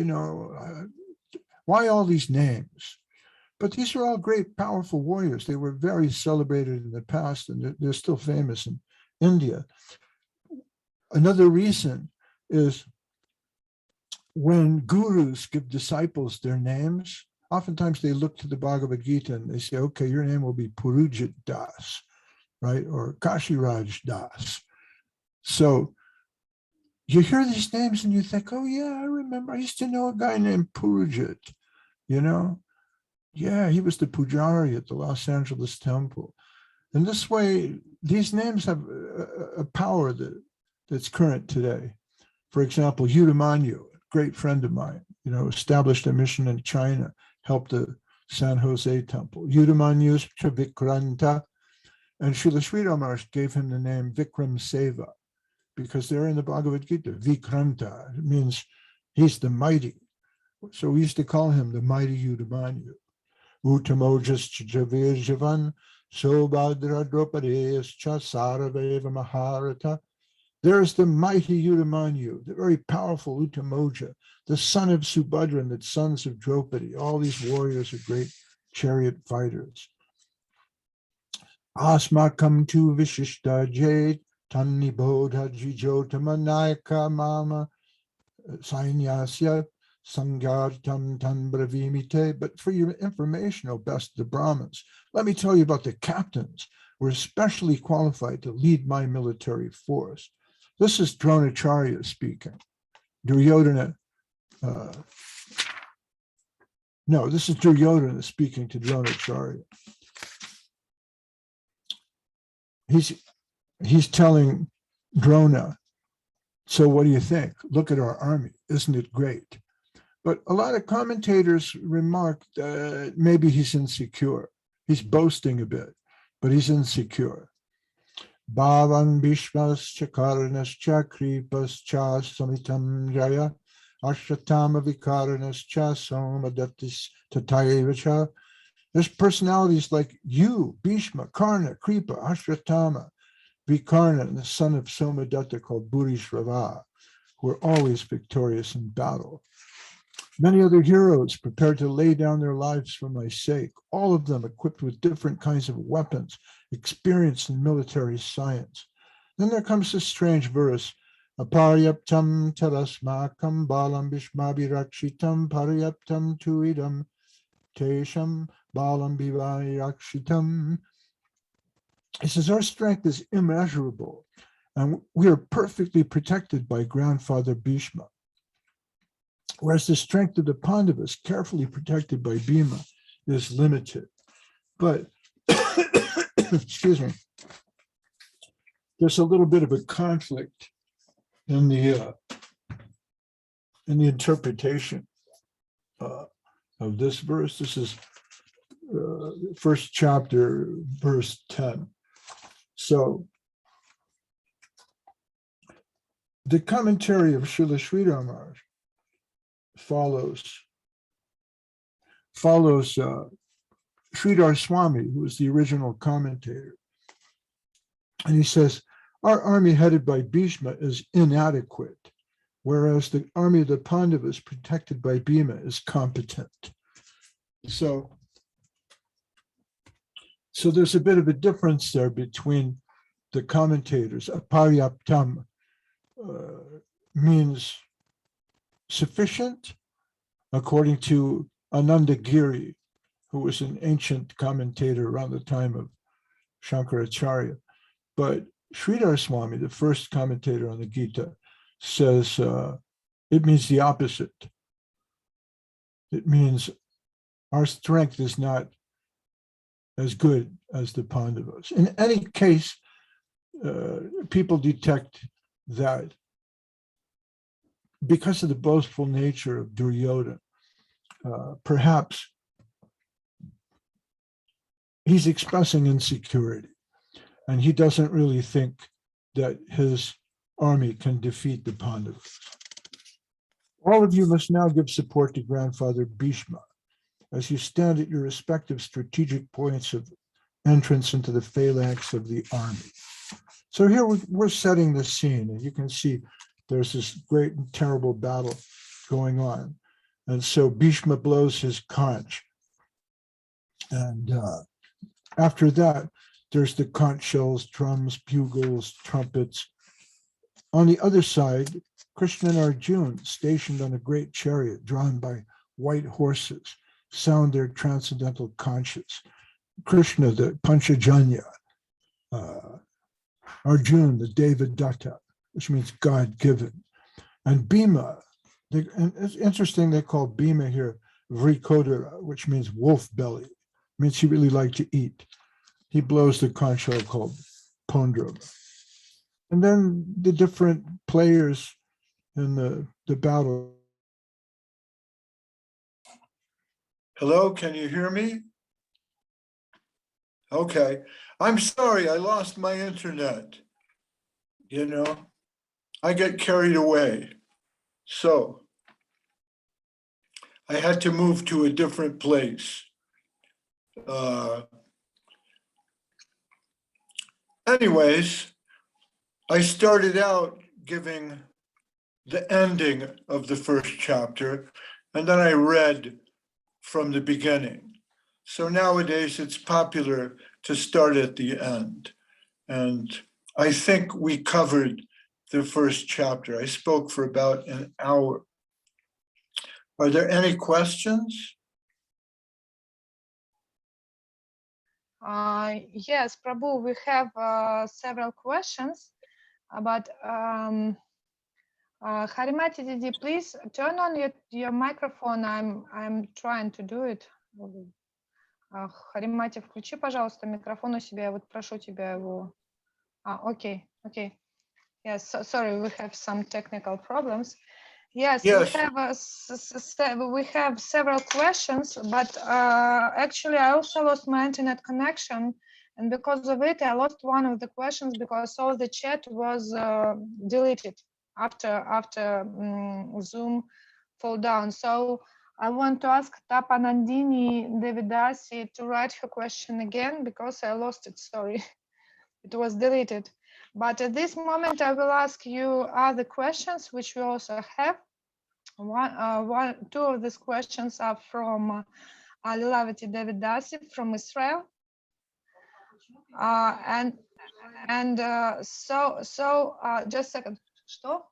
why all these names? But these are all great, powerful warriors. They were very celebrated in the past, and they're still famous in India. Another reason is when gurus give disciples their names, oftentimes they look to the Bhagavad Gita and they say, okay, your name will be Purujit Das, right? Or Kashiraj Das. So you hear these names and you think, oh yeah, I remember, I used to know a guy named Purujit, Yeah, he was the pujari at the Los Angeles temple. And this way, these names have a power that's current today. For example, Udamanyu, a great friend of mine, established a mission in China, helped the San Jose temple. Udamanyu's Vikranta, and Srila Sri Maharaj gave him the name Vikram Seva, because they're in the Bhagavad Gita. Vikranta, it means he's the mighty. So we used to call him the mighty Udamanyu. Utamojas Javir Javan, Sobhadra Dropadeas Cha Saraveva Maharata. There's the mighty Udamanyu, the very powerful Utamoja, the son of Subhadra and the sons of Draupadi. All these warriors are great chariot fighters. Asmakam tu Vishishta Jade, Tanni Bodha Jijota Manayaka Mama, Sainyasya. Sangartam tan bravimite. But for your information, O best of the Brahmins, let me tell you about the captains who are especially qualified to lead my military force. This is Dronacharya speaking. Duryodhana, this is Duryodhana speaking to Dronacharya. He's telling Drona, so what do you think? Look at our army. Isn't it great? But a lot of commentators remark that maybe he's insecure. He's boasting a bit, but he's insecure. Bhavan Bhishmas Chakarnas Chakripas Cha Samitam Jaya Ashtatama Vikaranas Cha Somadatis Tataivacha. There's personalities like you, Bhishma, Karna, Kripa, Ashtatama, Vikarna, and the son of Somadatta called Bhurishrava, who are always victorious in battle. Many other heroes prepared to lay down their lives for my sake, all of them equipped with different kinds of weapons, experienced in military science. Then there comes this strange verse, Aparyaptam tarasmakam balam bishmabhirakshitam paryaptam tuidam tesham balam bivayrakshitam. It says, our strength is immeasurable, and we are perfectly protected by grandfather Bhishma. Whereas the strength of the Pandavas, carefully protected by Bhima, is limited. But, excuse me, there's a little bit of a conflict in the interpretation of this verse. This is first chapter, verse 10. So, the commentary of Srila Sridhar Maharaj follows Sridhar Swami, who was the original commentator. And he says, our army headed by Bhishma is inadequate, whereas the army of the Pandavas protected by Bhima is competent. So there's a bit of a difference there between the commentators. Aparyaptam means sufficient, according to Anandagiri, who was an ancient commentator around the time of Shankaracharya. But Sridhar Swami, the first commentator on the Gita, says it means the opposite. It means our strength is not as good as the Pandavas. In any case, people detect that because of the boastful nature of Duryodhana, perhaps he's expressing insecurity, and he doesn't really think that his army can defeat the Pandavas. All of you must now give support to Grandfather Bhishma as you stand at your respective strategic points of entrance into the phalanx of the army. So here we're setting the scene, and you can see there's this great and terrible battle going on. And so Bhishma blows his conch. And after that, there's the conch shells, drums, bugles, trumpets. On the other side, Krishna and Arjuna, stationed on a great chariot drawn by white horses, sound their transcendental conches. Krishna, the Panchajanya, Arjuna, the Devadatta, which means God-given. And Bhima, and it's interesting they call Bhima here Vrikodara, which means wolf belly. It means he really liked to eat. He blows the conch shell called Pondrama. And then the different players in the battle. Hello, can you hear me? Okay, I'm sorry, I lost my internet. You know, I get carried away. So I had to move to a different place. Anyways, I started out giving the ending of the first chapter, and then I read from the beginning. So nowadays it's popular to start at the end. And I think we covered the first chapter. I spoke for about an hour. Are there any questions? Yes, Prabhu, we have several questions, but Harimati Didi, please turn on your microphone. I'm trying to do it. Харимати, включи, пожалуйста, микрофон у себя. Вот прошу тебя его. Okay. Yes, sorry, we have some technical problems. Yes. We have several questions, but actually I also lost my internet connection, and because of it, I lost one of the questions because all the chat was deleted after Zoom fall down. So I want to ask Tapanandini Devidasi to write her question again because I lost it, sorry. It was deleted. But at this moment, I will ask you other questions, which we also have. Two of these questions are from Lilavati Devidasi from Israel. Just a second. Что?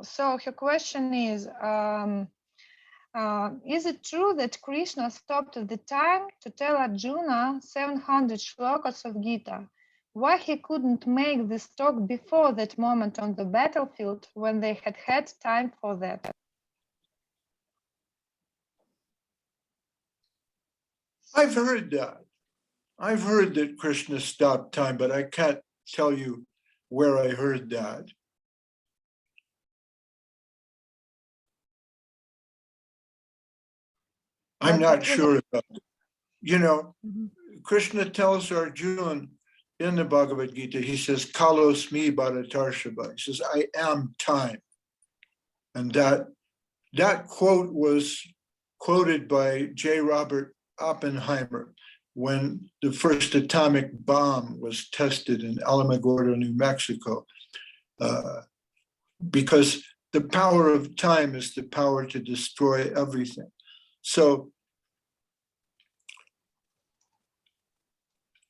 So her question is it true that Krishna stopped the time to tell Arjuna 700 shlokas of Gita? Why he couldn't make this talk before that moment on the battlefield when they had time for that? I've heard that. I've heard that Krishna stopped time, but I can't tell you where I heard that. I'm not sure about it. You know, Krishna tells Arjuna in the Bhagavad Gita, he says, Kalosmi Bharatarshava. He says, I am time. And that quote was quoted by J. Robert Oppenheimer when the first atomic bomb was tested in Alamogordo, New Mexico, because the power of time is the power to destroy everything. So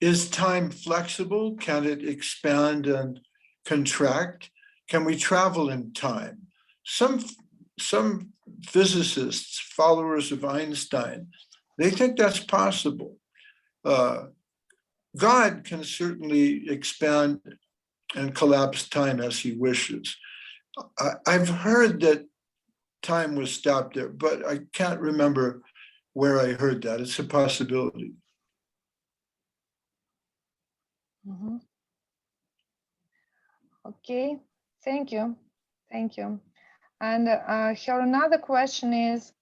is time flexible? Can it expand and contract? Can we travel in time? Some physicists, followers of Einstein, they think that's possible. God can certainly expand and collapse time as he wishes. I've heard that time was stopped there, but I can't remember where I heard that. It's a possibility. Mhm. Okay, thank you. Thank you. And here another question is,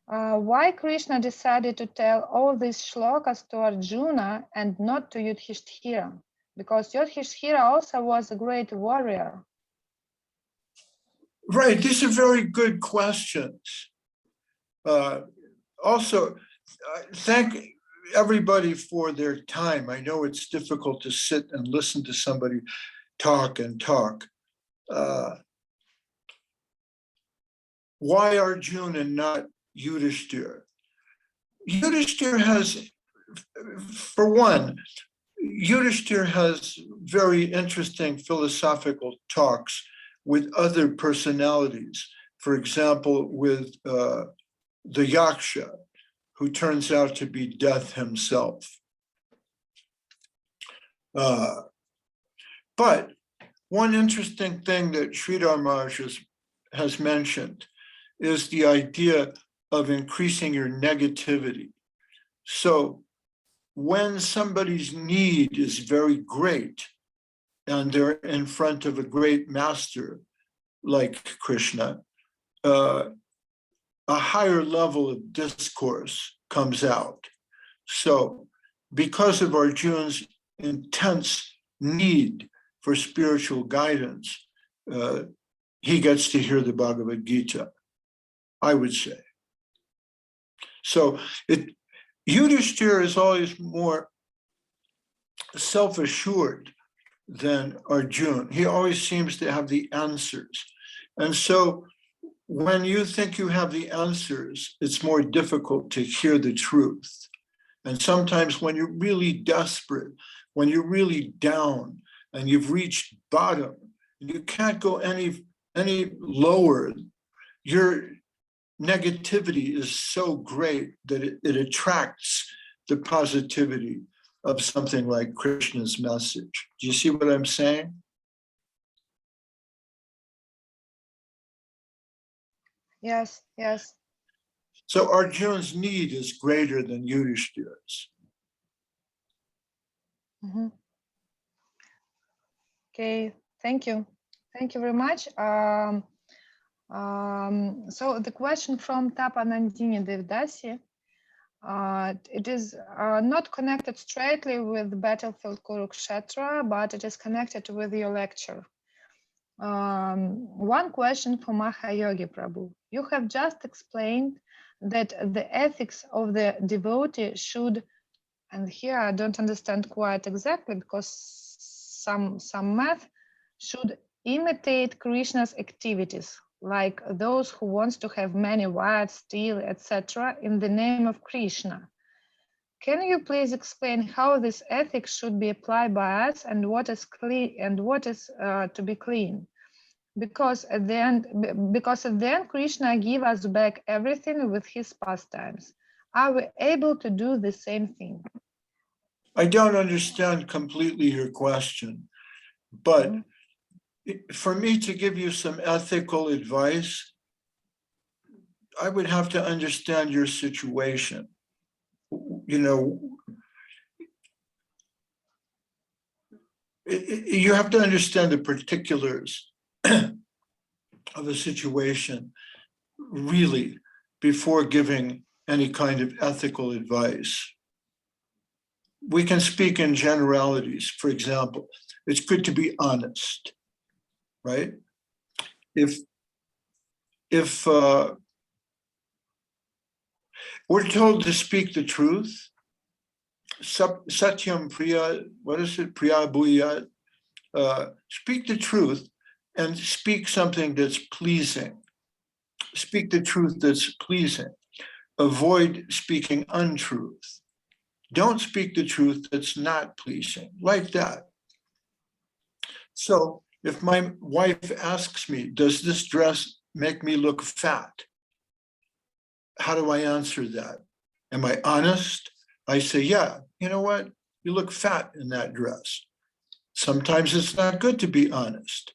why Krishna decided to tell all these shlokas to Arjuna and not to Yudhisthira? Because Yudhisthira also was a great warrior. Right, these are very good questions. Also, thank everybody for their time. I know it's difficult to sit and listen to somebody talk and talk. Why Arjuna and not Yudhisthira? Yudhisthira has, for one, Yudhisthira has very interesting philosophical talks with other personalities. For example, with the Yaksha, who turns out to be death himself. But one interesting thing that Sridhar Maharaj has mentioned is the idea of increasing your negativity. So when somebody's need is very great and they're in front of a great master like Krishna, a higher level of discourse comes out. So because of Arjuna's intense need for spiritual guidance, he gets to hear the Bhagavad Gita, I would say. So Yudhisthira is always more self-assured than Arjuna. He always seems to have the answers. And so when you think you have the answers, it's more difficult to hear the truth. And sometimes when you're really desperate, when you're really down and you've reached bottom, you can't go any lower, your negativity is so great that it attracts the positivity of something like Krishna's message. Do you see what I'm saying? Yes, yes. So Arjuna's need is greater than Yudhishthira's. Mm-hmm. Okay, thank you. Thank you very much. So the question from Tapanandini Devdasi, it is not connected straightly with battlefield Kurukshetra, but it is connected with your lecture. One question for Mahayogi Prabhu. You have just explained that the ethics of the devotee should, and here I don't understand quite exactly because some math, should imitate Krishna's activities, like those who wants to have many wives, steal, etc., in the name of Krishna. Can you please explain how this ethics should be applied by us and what is clean and what is to be clean? Because at the end, Krishna give us back everything with his pastimes. Are we able to do the same thing? I don't understand completely your question, but for me to give you some ethical advice, I would have to understand your situation. You know, you have to understand the particulars of a situation really before giving any kind of ethical advice. We can speak in generalities. For example, it's good to be honest, right? If we're told to speak the truth, Satyam Priya, what is it? Priya Bhuya, speak the truth and speak something that's pleasing. Speak the truth that's pleasing. Avoid speaking untruth. Don't speak the truth that's not pleasing, like that. So if my wife asks me, does this dress make me look fat? How do I answer that? Am I honest? I say, yeah, you know what? You look fat in that dress. Sometimes it's not good to be honest.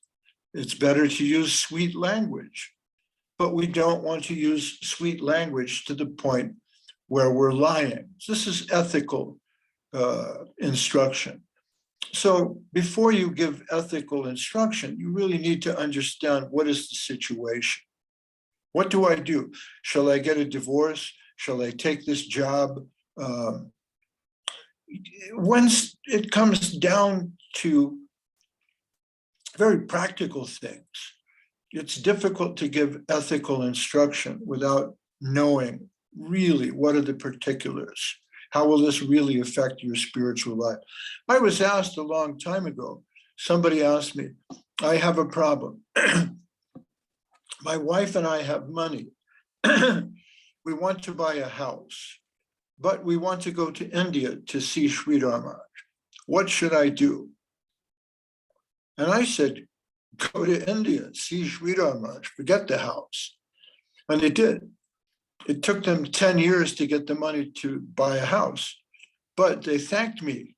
It's better to use sweet language, but we don't want to use sweet language to the point where we're lying. This is ethical instruction. So before you give ethical instruction, you really need to understand what is the situation. What do I do? Shall I get a divorce? Shall I take this job? Once it comes down to very practical things, it's difficult to give ethical instruction without knowing really what are the particulars. How will this really affect your spiritual life? I was asked a long time ago, somebody asked me, I have a problem. My wife and I have money. We want to buy a house, but we want to go to India to see Sridhar Maharaj. What should I do? And I said, go to India, see Sridhar Maharaj, forget the house. And they did. It took them 10 years to get the money to buy a house, but they thanked me.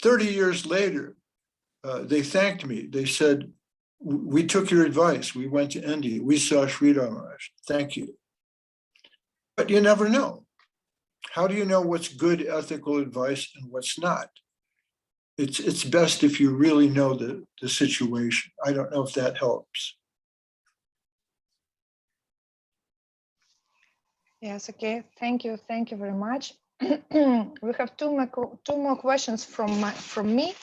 30 years later, they thanked me. They said, we took your advice. We went to India. We saw Sridhar Maharaj. Thank you. But you never know. How do you know what's good ethical advice and what's not? It's best if you really know the situation. I don't know if that helps. Yes, okay. Thank you very much. We have two more questions from me.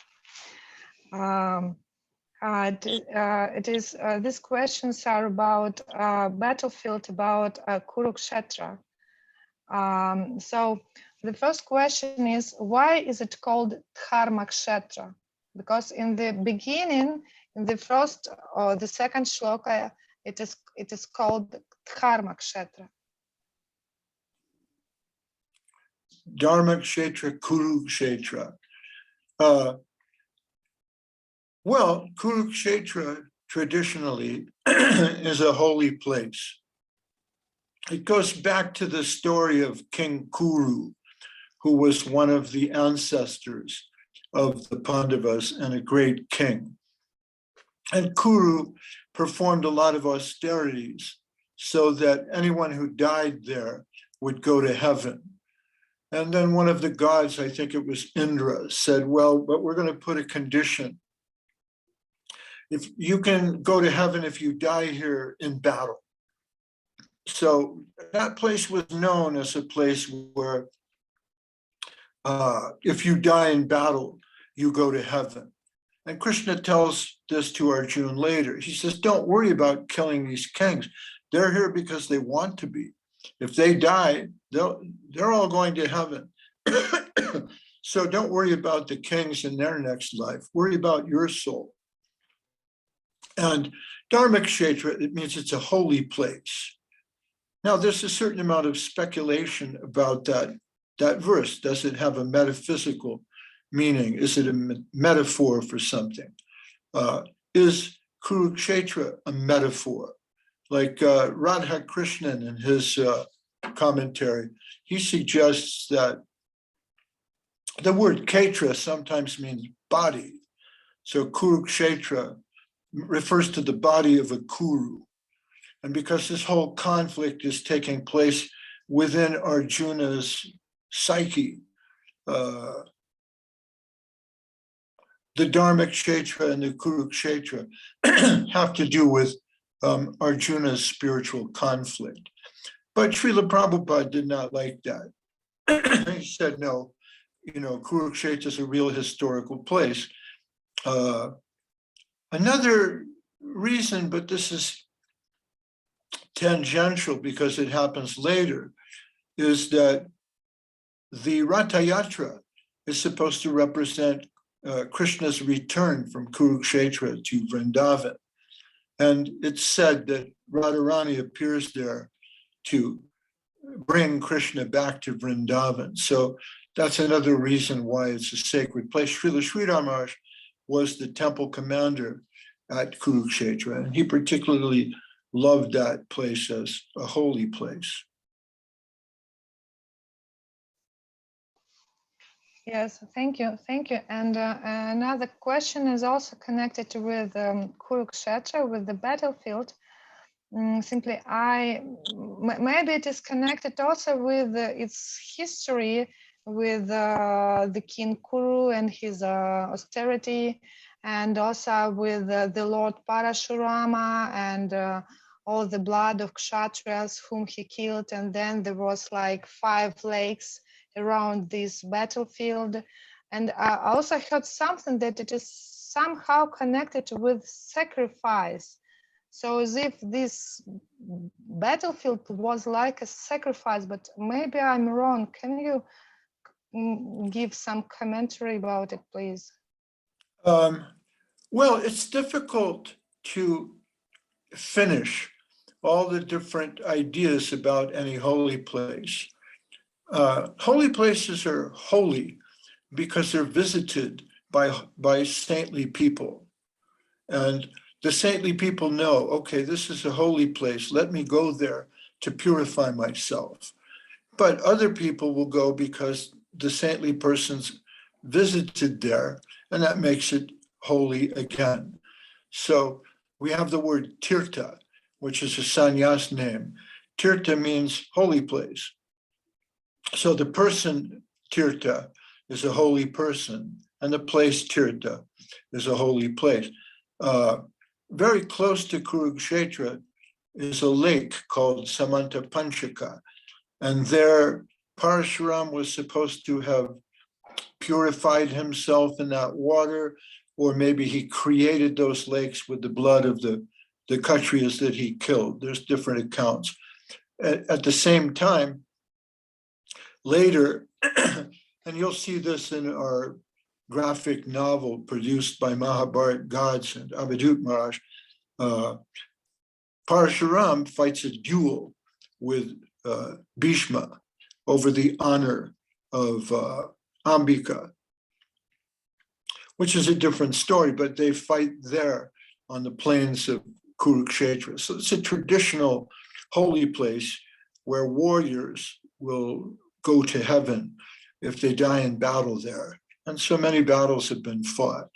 These questions are about battlefield, about Kurukshetra. So the first question is, why is it called Dharmakshetra? Because in the beginning, in the first or the second shloka, it is called Dharmakshetra. Dharmakshetra, Kurukshetra. Well, Kurukshetra traditionally is a holy place. It goes back to the story of King Kuru, who was one of the ancestors of the Pandavas and a great king. And Kuru performed a lot of austerities so that anyone who died there would go to heaven. And then one of the gods, I think it was Indra, said, well, but we're going to put a condition. If you can go to heaven if you die here in battle. So that place was known as a place where if you die in battle, you go to heaven. And Krishna tells this to Arjuna later. He says, don't worry about killing these kings. They're here because they want to be. If they die, they're all going to heaven. So don't worry about the kings in their next life. Worry about your soul. And Dharmakshetra, it means it's a holy place. Now, there's a certain amount of speculation about that verse. Does it have a metaphysical meaning? Is it a metaphor for something? Is Kurukshetra a metaphor? Like Radha Krishnan in his commentary, he suggests that the word Kshetra sometimes means body. So Kurukshetra refers to the body of a Kuru. And because this whole conflict is taking place within Arjuna's psyche, the Dharmakshetra and the Kurukshetra have to do with Arjuna's spiritual conflict. But Srila Prabhupada did not like that. He said, no, Kurukshetra is a real historical place. Another reason, but this is tangential because it happens later, is that the Ratha Yatra is supposed to represent Krishna's return from Kurukshetra to Vrindavan. And it's said that Radharani appears there to bring Krishna back to Vrindavan. So that's another reason why it's a sacred place. Srila Sridhar Maharaj was the temple commander at Kurukshetra, and he particularly loved that place as a holy place. Yes, thank you. And another question is also connected with Kurukshetra, with the battlefield. Simply, maybe it is connected also with its history with the king Kuru and his austerity, and also with the Lord Parashurama and all the blood of Kshatriyas whom he killed. And then there was like 5 lakes around this battlefield. And I also heard something that it is somehow connected with sacrifice. So as if this battlefield was like a sacrifice, but maybe I'm wrong. Can you give some commentary about it, please? Well, it's difficult to finish all the different ideas about any holy place. Holy places are holy because they're visited by saintly people. And the saintly people know, okay, this is a holy place. Let me go there to purify myself. But other people will go because the saintly persons visited there, and that makes it holy again. So we have the word tirtha, which is a sannyas name. Tirtha means holy place. So the person tirtha is a holy person, and the place tirtha is a holy place. Very close to Kurukshetra is a lake called Samanta Panchaka, and there Parashuram was supposed to have purified himself in that water, or maybe he created those lakes with the blood of the Kshatriyas that he killed. There's different accounts. At the same time, later, and you'll see this in our graphic novel produced by Mahabharat Gods and Avadut Maharaj, Parashuram fights a duel with Bhishma over the honor of Ambika, which is a different story, but they fight there on the plains of Kurukshetra. So it's a traditional holy place where warriors will go to heaven if they die in battle there. And so many battles have been fought.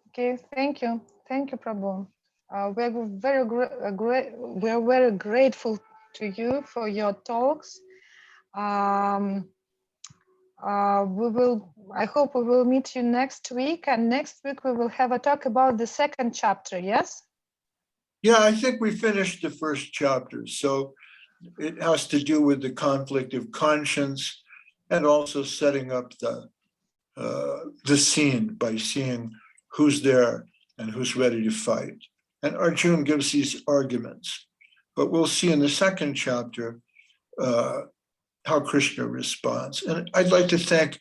Okay, thank you. Thank you, Prabhu. We're very grateful to you for your talks. I hope we will meet you next week, and next week we will have a talk about the second chapter, yes? Yeah, I think we finished the first chapter. So it has to do with the conflict of conscience and also setting up the scene by seeing who's there and who's ready to fight. And Arjuna gives these arguments, but we'll see in the second chapter how Krishna responds. And I'd like to thank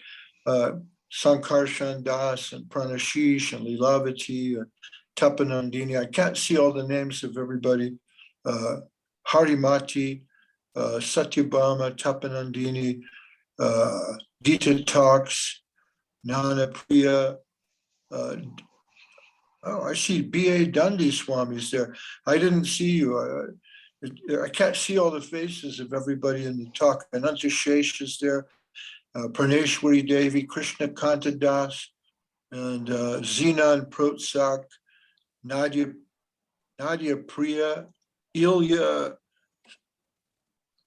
Sankarshan Das and Pranashish and Lilavati and Tapanandini. I can't see all the names of everybody. Harimati, Satyabhama, Tapanandini, Gita Talks, Nana Priya. I see B.A. Dundee Swami's there. I didn't see you. I can't see all the faces of everybody in the talk. Ananta Shesh is there, Praneshwari Devi, Krishna Kanta Das, and Zinan Protsak, Nadia Priya, Ilya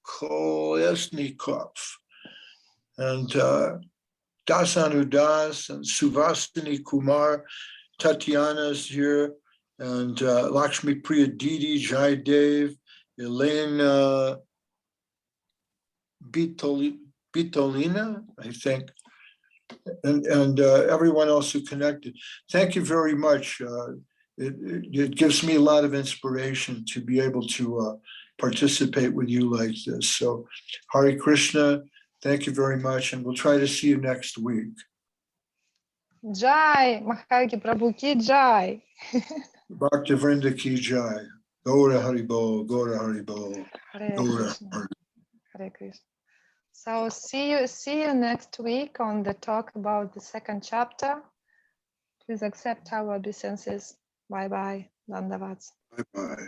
Kolesnikov, and Dasanu Das, and Suvasini Kumar, Tatiana's here, and Lakshmi Priya Didi, Jai Dev, Elena Bitolina, I think, and everyone else who connected. Thank you very much. It gives me a lot of inspiration to be able to participate with you like this. So Hare Krishna, thank you very much, and we'll try to see you next week. Jai, Mahayogi Prabhu ki Jai. Bhakti Vrinda ki Jai. Gaura Haribol, Gaura Haribol, Gaura Haribol. Hare Krishna. So see you next week on the talk about the second chapter. Please accept our obeisances. Bye bye. Dandavats. Bye bye.